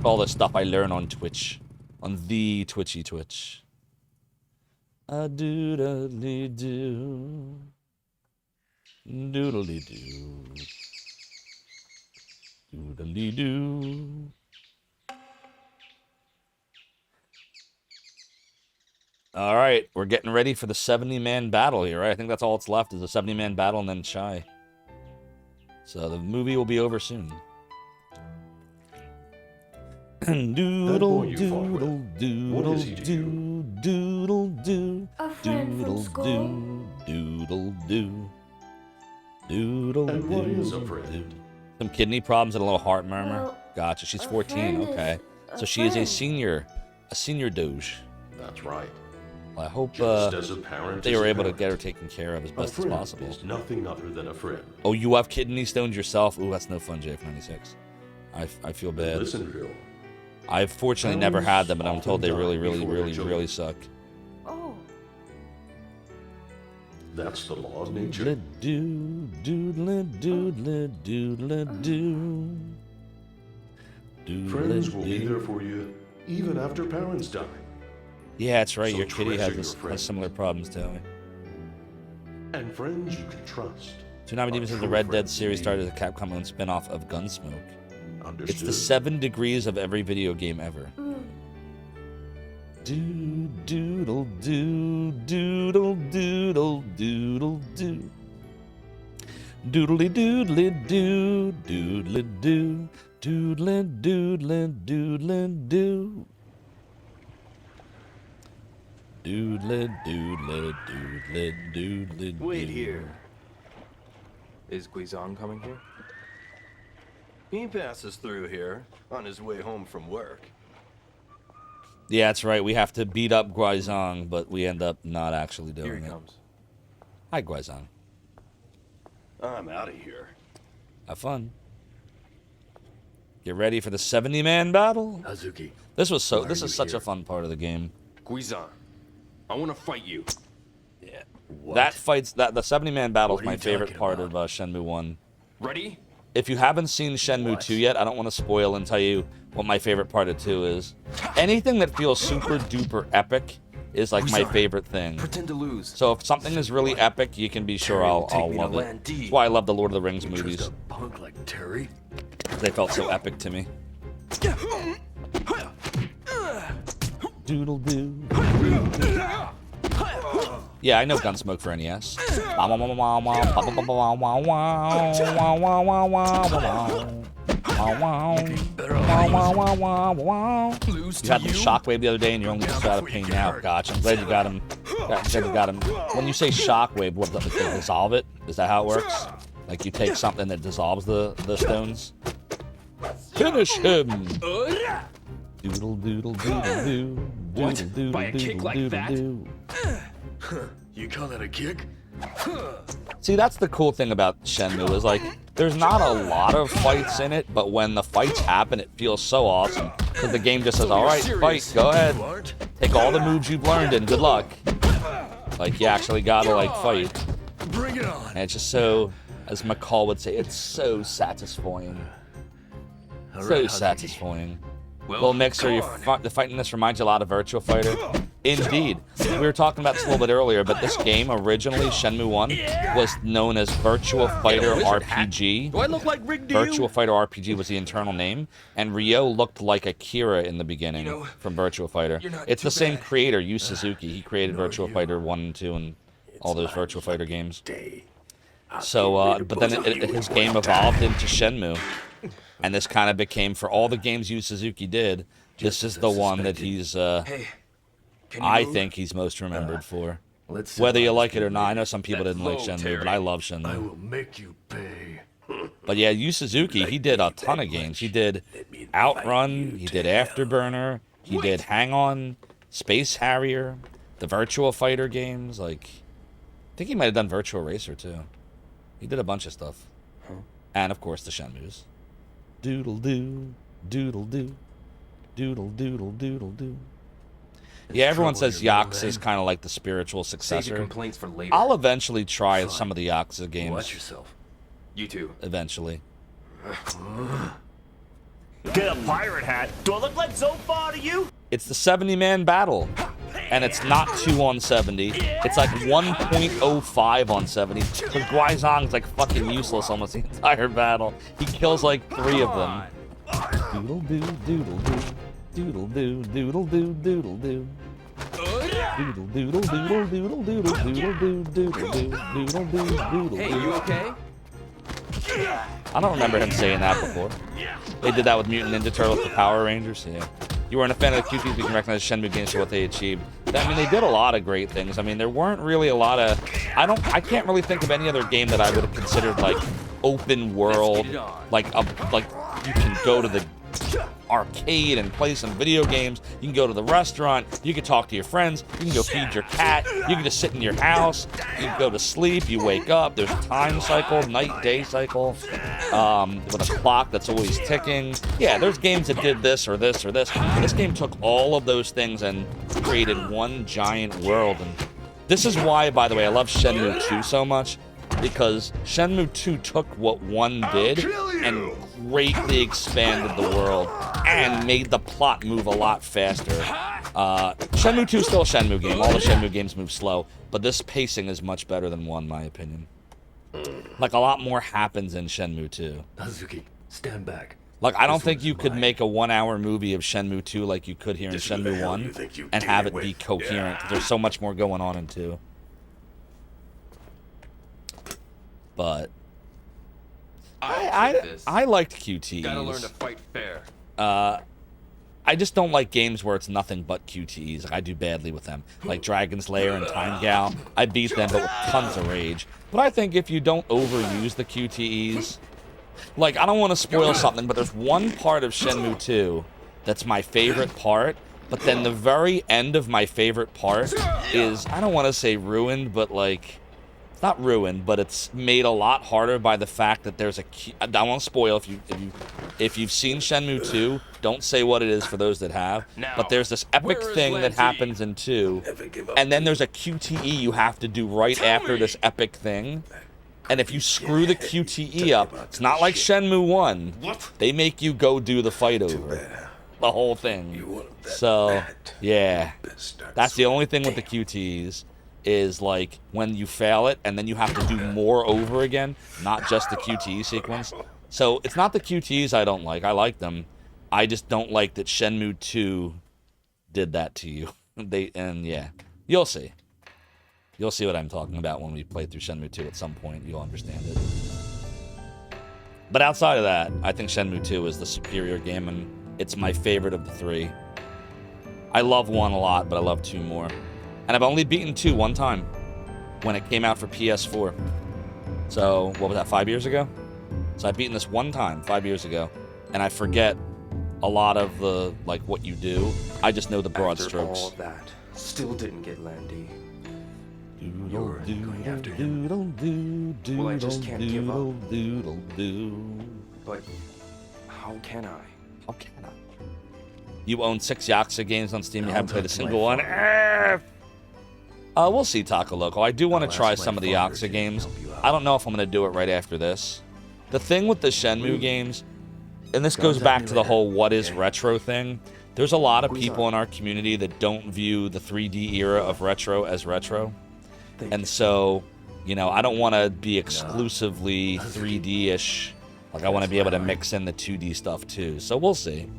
All the stuff I learn on Twitch, on the Twitchy Twitch. Doodly-doo. Doodly-doo. Doodly-doo. All right, we're getting ready for the 70-man battle here, right? I think that's all that's left is a 70-man battle and then Shy. So the movie will be over soon. Doodle, doodle, doodle, doo, doodle, doo, doodle, doo, doodle, doo, doodle, and what is a doo. friend? Some kidney problems and a little heart murmur. Well, Gotcha. She's a 14. friend is Okay. a So she is a friend. senior doge. That's right. Well, I hope Just as a parent they is were a able to parent. get her taken care of as A best as friend possible. is nothing other than a friend. Oh, you have kidney stones yourself? Ooh, that's no fun, JF96. I feel bad. Listen, Phil. I've fortunately never had them, but I'm told they really suck. Oh. That's the law of nature. Doodle doodle doodle doodle doo. Friends will be there for you even after parents die. Yeah, that's right. So Your kitty treasure has your friends. similar problems too. And friends you can trust. Tsunami Demon says the Red Dead series started as a Capcom-owned spin-off of Gunsmoke. Understood. It's the 7 degrees of every video game ever. Do doodle do doodle doodle doodle do. Doodly doodly doo doodly doo doodly doodly doodly doo. Doodly doodly doodly doodly doo. Wait here. Is Guizong coming here? He passes through here on his way home from work. Yeah, that's right. We have to beat up Guizong, but we end up not actually doing Here he it. comes. Hi, Guizong. I'm out of here. Have fun. Get ready for the 70-man battle. Hazuki. This is why are such you a fun part of the game. Guizong, I want to fight you. Yeah. The 70-man battle is What are my you favorite talking part about? of Shenmue 1. Ready? If you haven't seen Shenmue 2 yet, I don't want to spoil and tell you what my favorite part of 2 is. Anything that feels super duper epic is like my favorite thing. Pretend to lose. So if something is really epic, you can be sure I'll love it. That's why I love the Lord of the Rings movies. Just a punk like Terry? They felt so epic to me. Doodle doo. Yeah, I know Gunsmoke for NES. You had the Shockwave the other day, and you're only just out of pain now. Gotcha. I'm glad you got him. Glad you got him. When you say Shockwave, what does it dissolve it? Is that how it works? Like you take something that dissolves the stones? Finish him! Doodle doodle doodle doo. What? By a kick like that? You call that a kick? See, that's the cool thing about Shenmue is like, there's not a lot of fights in it, but when the fights happen, it feels so awesome. Because the game just says, all right, fight, go ahead. Take all the moves you've learned and good luck. Like, you actually gotta, like, fight. Bring it on. And it's just so, as McCall would say, it's so satisfying. So satisfying. Little Mixer, the fighting this reminds you a lot of Virtua Fighter. Indeed. We were talking about this a little bit earlier, but this game originally, Shenmue 1, was known as Virtua Fighter RPG. Do I look like Rick to you? Virtua Fighter RPG was the internal name, and Ryo looked like Akira in the beginning from Virtua Fighter. It's the same creator, Yu Suzuki. He created Virtua Fighter 1 and 2 and all those Virtua Fighter games. So, but then his game evolved into Shenmue. And this kind of became, for all the games Yu Suzuki did, this is the one that he's, I think he's most remembered for. Whether you like it or not, I know some people didn't like Shenmue, but I love Shenmue. I will make you pay. But yeah, Yu Suzuki, he did a ton of games. He did Outrun, he did Afterburner, he did Hang On, Space Harrier, the Virtua Fighter games, like, I think he might have done Virtua Racer too. He did a bunch of stuff. And of course the Shenmues. Doodle doo, doodle doo, doodle doodle doodle doo. Yeah, everyone says Yakuza is kind of like the spiritual successor. Save your complaints for later. I'll eventually try some of the Yakuza games. Watch yourself. You too. Eventually. Get a pirate hat. Do I look like Zophar to you? It's the 70-man battle. And it's not 2 on 70. It's like 1.05 on 70. Because Guizong's like fucking useless almost the entire battle. He kills like 3 of them. Doodle doo, doodle doo. Doodle doo, doodle doo, doodle doo. Doodle doodle doodle doodle doodle doodle doo doodle doo doodle doo doodle. Hey, you okay? I don't remember him saying that before. They did that with Mutant Ninja Turtles for Power Rangers. Yeah. You weren't a fan of the QTs, but you can recognize Shenmue games for what they achieved. I mean, they did a lot of great things. I mean, there weren't really a lot of... I can't really think of any other game that I would have considered, like, open world. Like you can go to the arcade and play some video games. You can go to the restaurant. You can talk to your friends. You can go feed your cat. You can just sit in your house. You can go to sleep. You wake up. There's a time cycle, night-day cycle, with a clock that's always ticking. Yeah, there's games that did this or this or this. But this game took all of those things and created one giant world. And this is why, by the way, I love Shenmue 2 so much. Because Shenmue 2 took what 1 did and greatly expanded the world and made the plot move a lot faster. Shenmue 2 is still a Shenmue game. All the Shenmue games move slow, but this pacing is much better than 1, in my opinion. Like, a lot more happens in Shenmue 2. Hazuki, stand back. Like, I don't think you could make a 1-hour movie of Shenmue 2 like you could here in Shenmue 1 and have it be coherent. There's so much more going on in 2. But I liked QTEs. Gotta learn to fight fair. I just don't like games where it's nothing but QTEs. Like, I do badly with them. Like Dragon's Lair and Time Gal. I beat them, but with tons of rage. But I think if you don't overuse the QTEs... Like, I don't want to spoil something, but there's one part of Shenmue 2 that's my favorite part. But then the very end of my favorite part is, I don't want to say ruined, but like... It's not ruined, but it's made a lot harder by the fact that there's a... I won't spoil if you've seen Shenmue 2. Don't say what it is for those that have. But there's this epic thing that happens in 2, and then there's a QTE you have to do right after this epic thing. And if you screw the QTE up, it's not like Shenmue 1. They make you go do the fight over. The whole thing. So, yeah. That's the only thing with the QTEs. Is like when you fail it and then you have to do more over again, not just the QTE sequence. So it's not the QTEs I don't like. I like them. I just don't like that Shenmue 2 did that to you. Yeah, you'll see. You'll see what I'm talking about when we play through Shenmue 2 at some point. You'll understand it. But outside of that, I think Shenmue 2 is the superior game, and it's my favorite of the 3. I love 1 a lot, but I love 2 more. And I've only beaten 2 one time, when it came out for PS4. So, what was that, 5 years ago? So I've beaten this 1 time, 5 years ago, and I forget a lot of the, like, what you do. I just know the broad After strokes. all that, still didn't get Landy. You're going after him. Well, I just can't give up. But how can I? How can I? You own 6 Yakuza games on Steam. You haven't played a single one. We'll see, Taco Loco. I do want to try some of the Yakuza games. I don't know if I'm going to do it right after this. The thing with the Shenmue games, and this goes back to the whole what is retro thing, there's a lot of people in our community that don't view the 3D era of retro as retro. And so, you know, I don't want to be exclusively 3D-ish. Like, I want to be able to mix in the 2D stuff, too. So we'll see.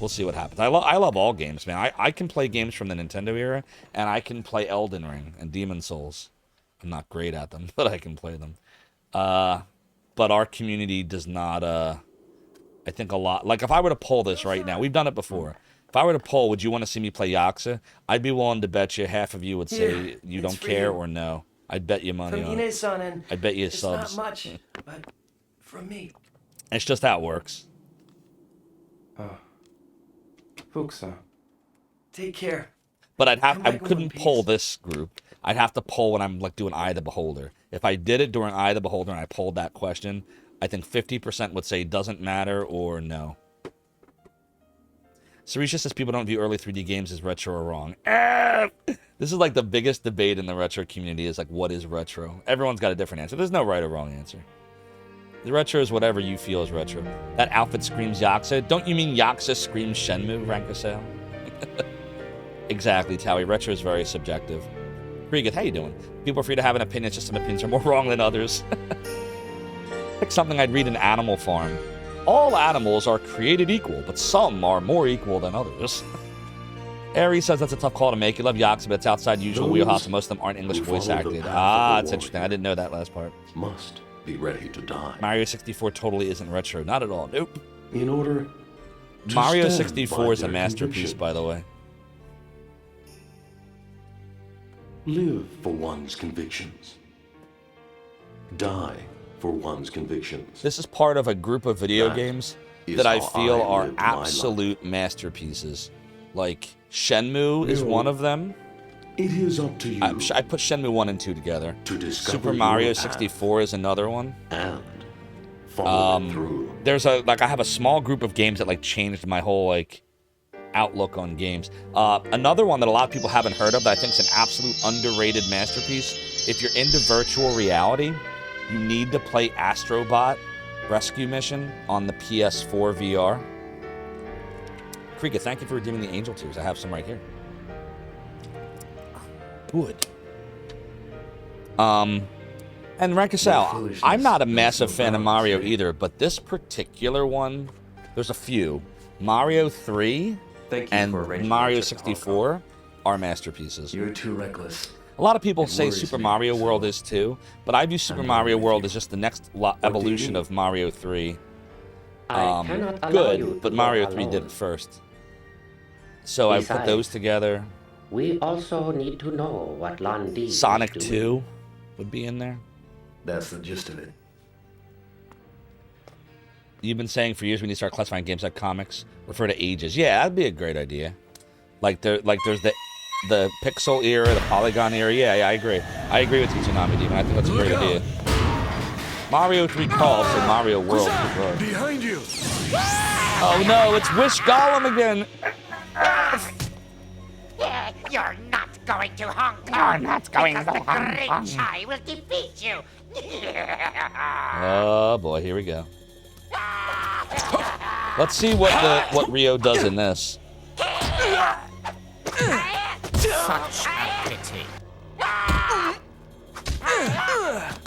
We'll see what happens. I love all games, man. I can play games from the Nintendo era, and I can play Elden Ring and Demon's Souls. I'm not great at them, but I can play them. But our community does not, I think a lot... Like, if I were to poll this right now, we've done it before. If I were to poll, would you want to see me play Yakuza? I'd be willing to bet you half of you would say you don't care or no. I'd bet you money on it. I'd bet you subs. It's not much, but from me. It's just how it works. Fuxa. Take care. But I couldn't poll this group. I'd have to poll when I'm like doing Eye of the Beholder. If I did it during Eye of the Beholder and I polled that question, I think 50% would say doesn't matter or no. Sarisha says people don't view early 3D games as retro or wrong. This is like the biggest debate in the retro community is like, what is retro? Everyone's got a different answer. There's no right or wrong answer. The retro is whatever you feel is retro. That outfit screams Yakuza. Don't you mean Yakuza screams Shenmue, Rankasale? Exactly, Towie. Retro is very subjective. Pretty good. How you doing? People are free to have an opinion. It's just some opinions are more wrong than others. Like something I'd read in Animal Farm. All animals are created equal, but some are more equal than others. Aries says that's a tough call to make. You love Yakuza, but it's outside usual wheelhouse, and most of them aren't English voice acted. That's interesting. I didn't know that last part. Must be ready to die. Mario 64 totally isn't retro. Not at all. Nope. In order to Mario stand 64 by is a their masterpiece, conviction. by the way. Live for one's convictions. Die for one's convictions. This is part of a group of video games is that I how feel I are lived my absolute masterpieces. Like, Shenmue is You one know, of them. It is up to you I put Shenmue 1 and 2 together. to discover Super Mario your path 64 is another one. and follow it through. There's I have a small group of games that like changed my whole like outlook on games. Another one that a lot of people haven't heard of that I think is an absolute underrated masterpiece. If you're into virtual reality, you need to play Astrobot Rescue Mission on the PS4 VR. Krika, thank you for redeeming the Angel Tears. I have some right here. Good. And Rankasal, I'm not a massive fan of Mario either, but this particular one, there's a few. Mario 3 and Mario 64 are masterpieces. You're too reckless. A lot of people It say worries Super me, Mario World is too, but I view Super Mario World as just the next do you evolution mean? of Mario 3. I cannot allow you Good, to but go Mario 3 did alone. it first. So I put Besides, those together. We also need to know what Londi is Sonic doing. 2 would be in there. That's the gist of it. You've been saying for years we need to start classifying games like comics, refer to ages. Yeah, that'd be a great idea. Like there's the pixel era, the polygon era. Yeah, I agree. I agree with you, Tsunami Demon. I think that's a great idea. Mario 3 calls for Mario World. Behind you! Oh no, it's Wish Golem again. You're not going to Hong Kong. You're not going because to the Hong great Kong. Chai will defeat you. Oh boy, here we go. Let's see what Rio does in this. Such a pity.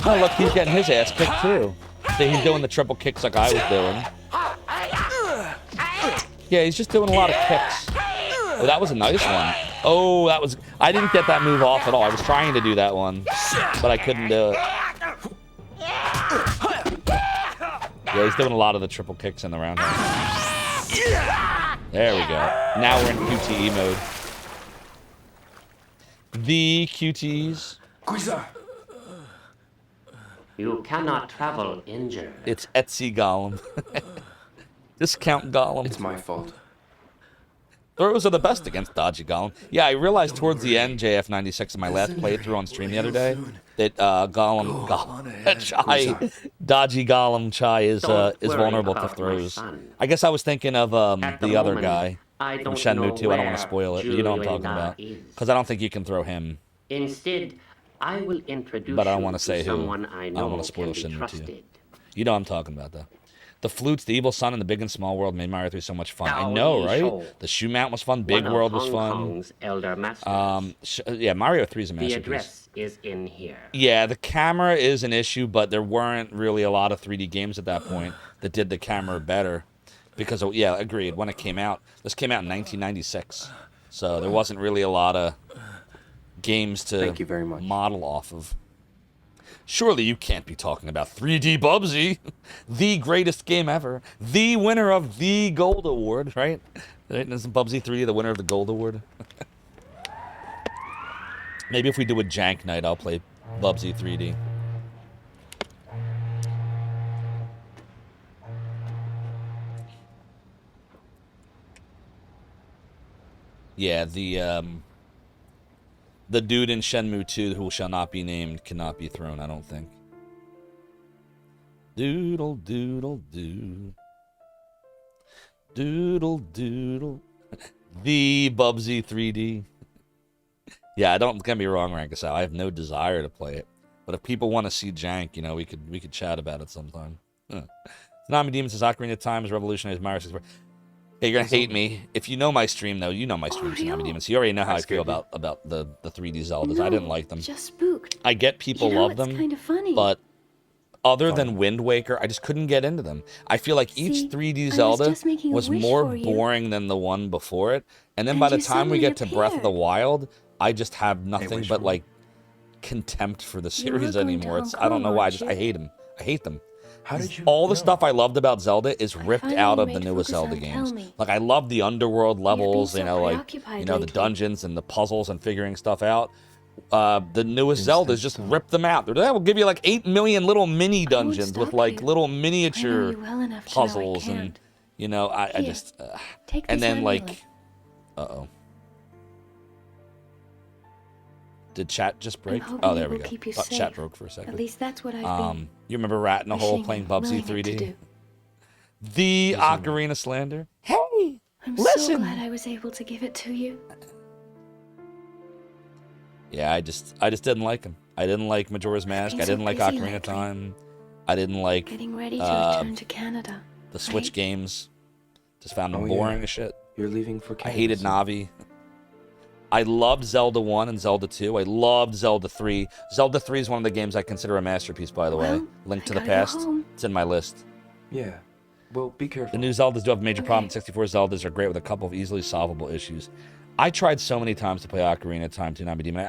Oh look, he's getting his ass kicked too. See, he's doing the triple kicks like I was doing. Yeah, he's just doing a lot of kicks. Oh, that was a nice one. Oh, that was... I didn't get that move off at all. I was trying to do that one, but I couldn't do it. Yeah, he's doing a lot of the triple kicks in the roundhouse. There we go. Now we're in QTE mode. The QTEs. You cannot travel injured. It's Etsy Golem. Discount Golem. It's my fault. Throws are the best against Dodgy Golem. Yeah, I realized towards the end, JF96, in my last playthrough on stream the other day, that Chai, Dodgy Golem Chai is vulnerable to throws. I guess I was thinking of the other guy from Shenmue 2. I don't want to spoil it, but you know what I'm talking about. Because I don't think you can throw him. Instead, I will introduce But I don't want to say who. someone I know don't want to spoil can be Shenmue 2. trusted. You know what I'm talking about, though. The flutes, the evil sun, and the big and small world made Mario 3 so much fun. I know, right? The shoe mount was fun. Big world was fun. Elder Masters. Yeah, Mario 3 is a The masterpiece. address is in here. Yeah, the camera is an issue, but there weren't really a lot of 3D games at that point that did the camera better. Because, yeah, agreed. When it came out, this came out in 1996. So there wasn't really a lot of games to model off of. Surely you can't be talking about 3D Bubsy, the greatest game ever, the winner of the Gold Award, right? Isn't Bubsy 3 the winner of the Gold Award? Maybe if we do a jank night, I'll play Bubsy 3D. Yeah, the dude in Shenmue 2 who shall not be named cannot be thrown, I don't think. Doodle doodle doo. Doodle doodle. The Bubsy 3D. Yeah, don't get me wrong, Rankasau. I have no desire to play it. But if people want to see jank, you know, we could chat about it sometime. Tsunami Demon says Ocarina of Time is revolutionized Mario 64. Hey, you're gonna hate me. If you know my stream, though, you know my stream, Tsunami Demon. So you already know how I feel about the 3D Zeldas. I didn't like them. Just spooked. I get people love them, kind of funny. but other than Wind Waker, I just couldn't get into them. I feel like each 3D Zelda was more boring than the one before it. And then by the time we get to Breath of the Wild, I just have nothing but like contempt for the series anymore. I don't know why. I hate them. I hate them. How did you all the stuff I loved about Zelda is ripped out of the newest Zelda games. Like I love the underworld levels, you know, like the dungeons and the puzzles and figuring stuff out. The newest Zeldas just rip them out. They will give you like 8 million little mini dungeons with like little miniature puzzles, and you know, I just and then like, Did chat just break? Oh, there we go. Chat broke for a second. At least that's what I've been. You remember Rat in a Hole playing Bubsy 3D? The Ocarina Slander. Hey, I'm so glad I was able to give it to you. Yeah, I just didn't like him. I didn't like Majora's Mask. I didn't like Ocarina of Time. I didn't like getting ready to return to Canada. The Switch games. Just found them boring as shit. You're leaving for Canada. I hated Navi. I loved Zelda 1 and Zelda 2. I loved Zelda 3. Zelda 3 is one of the games I consider a masterpiece, by the way. Link to the Past. It's in my list. Yeah. Well, be careful. The new Zeldas do have a major problem. 64 Zeldas are great with a couple of easily solvable issues. I tried so many times to play Ocarina of Time, Tsunami Demon.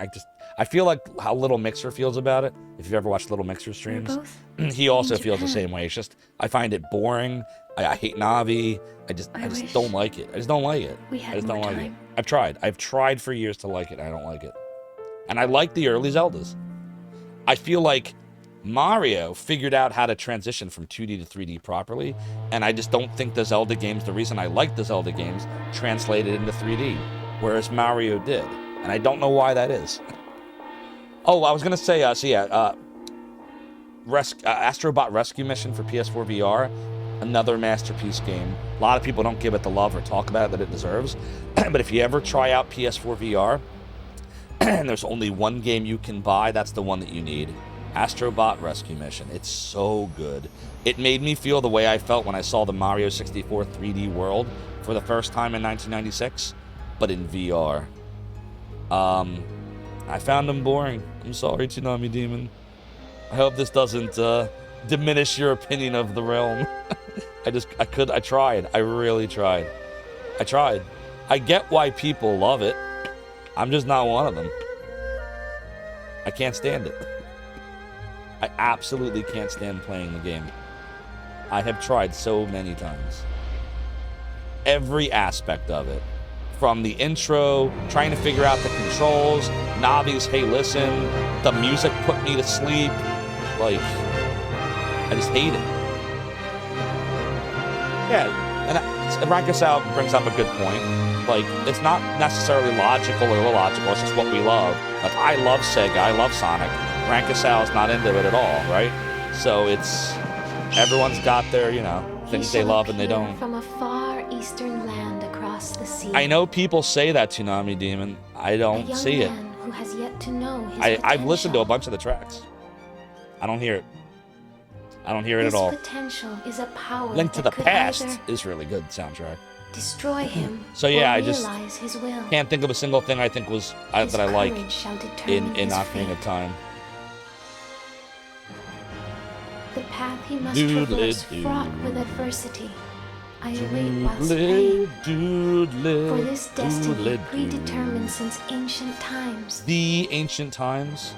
I feel like how Little Mixer feels about it. If you've ever watched Little Mixer streams, he also feels the same way. It's just I find it boring. I hate Navi. I just don't like it. I just don't like it. I just don't like it. I've tried. I've tried for years to like it. I don't like it. And I like the early Zeldas. I feel like Mario figured out how to transition from 2D to 3D properly, and I just don't think the Zelda games, the reason I like the Zelda games, translated into 3D, whereas Mario did. And I don't know why that is. Oh, I was going to say, Astrobot Rescue Mission for PS4 VR, another masterpiece game. A lot of people don't give it the love or talk about it that it deserves. But if you ever try out PS4 VR, and there's only one game you can buy, that's the one that you need. Astrobot Rescue Mission. It's so good. It made me feel the way I felt when I saw the Mario 64 3D World for the first time in 1996, but in VR. I found them boring. I'm sorry, Tsunami Demon. I hope this doesn't diminish your opinion of the realm. I tried. I really tried. I tried. I get why people love it. I'm just not one of them. I can't stand it. I absolutely can't stand playing the game. I have tried so many times. Every aspect of it. From the intro, trying to figure out the controls, Navi's "Hey Listen," the music put me to sleep. Like, I just hate it. Yeah, and Rankasau brings up a good point. Like, it's not necessarily logical or illogical, it's just what we love. Like, I love Sega, I love Sonic. Rankasau's not into it at all, right? So it's, everyone's got their, you know, things they love and they don't. From a far eastern land across the sea. I know people say that, Tsunami Demon. I don't see it. Who has yet to know his I've listened to a bunch of the tracks. I don't hear it. I don't hear it at all. Potential is a power Link to the that Past either is really good soundtrack. destroy him. So yeah, or I just realize his will. can't think of a single thing I think was that I like in Ocarina of Time. The path he must Doodly traverse doo. fraught with adversity. I await whilst praying. For this destiny predetermined since ancient times. The ancient times.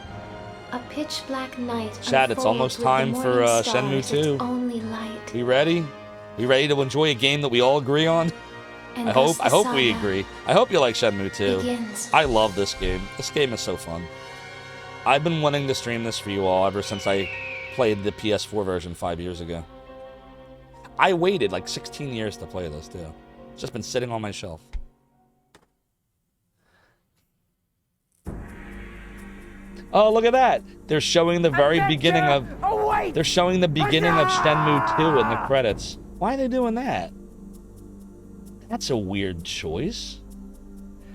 A pitch black night. Chad, it's almost time for Shenmue 2. Only light. We ready? We ready to enjoy a game that we all agree on? And I thus hope the we saga agree. I hope you like Shenmue 2. begins. I love this game. This game is so fun. I've been wanting to stream this for you all ever since I played the PS4 version 5 years ago. I waited like 16 years to play this too. It's just been sitting on my shelf. Oh, look at that! They're showing the very beginning of. Oh, wait! They're showing the beginning of Shenmue 2 in the credits. Why are they doing that? That's a weird choice.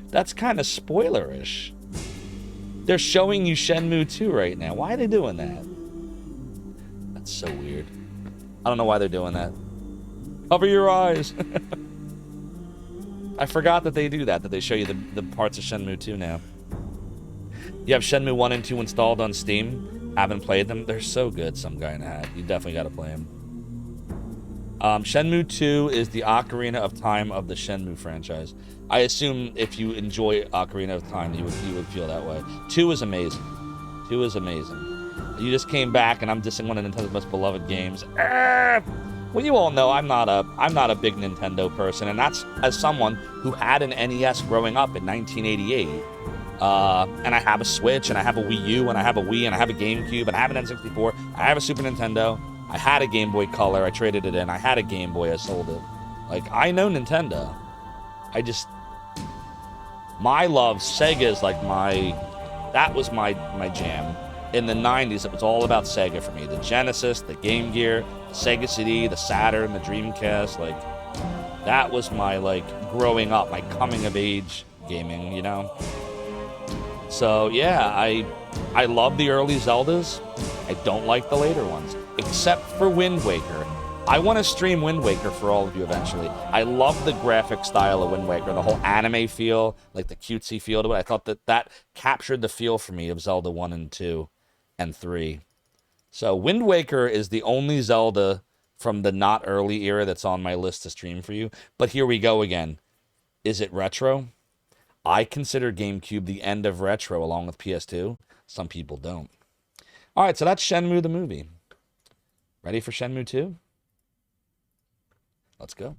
That's kind of spoilerish. They're showing you Shenmue 2 right now. Why are they doing that? That's so weird. I don't know why they're doing that. Cover your eyes. I forgot that they do that they show you the parts of Shenmue 2 now. You have Shenmue 1 and 2 installed on Steam. Haven't played them. They're so good, some guy in a hat. You definitely got to play them. Shenmue 2 is the Ocarina of Time of the Shenmue franchise. I assume if you enjoy Ocarina of Time, you would feel that way. 2 is amazing. 2 is amazing. You just came back, and I'm dissing one of Nintendo's most beloved games. Well, you all know I'm not a big Nintendo person, and that's as someone who had an NES growing up in 1988. And I have a Switch, and I have a Wii U, and I have a Wii, and I have a GameCube, and I have an N64. I have a Super Nintendo. I had a Game Boy Color. I traded it in. I had a Game Boy. I sold it. Like, I know Nintendo. My love, Sega is like that was my jam. In the 90s, it was all about Sega for me. The Genesis, the Game Gear, the Sega CD, the Saturn, the Dreamcast. Like, that was my, growing up, my coming of age gaming, you know? So, yeah, I love the early Zeldas. I don't like the later ones, except for Wind Waker. I want to stream Wind Waker for all of you eventually. I love the graphic style of Wind Waker, the whole anime feel, like the cutesy feel to it. I thought that captured the feel for me of Zelda 1 and 2 and 3. So Wind Waker is the only Zelda from the not early era that's on my list to stream for you. But here we go again. Is it retro? I consider GameCube the end of retro along with PS2. Some people don't. All right, so that's Shenmue the movie. Ready for Shenmue 2? Let's go.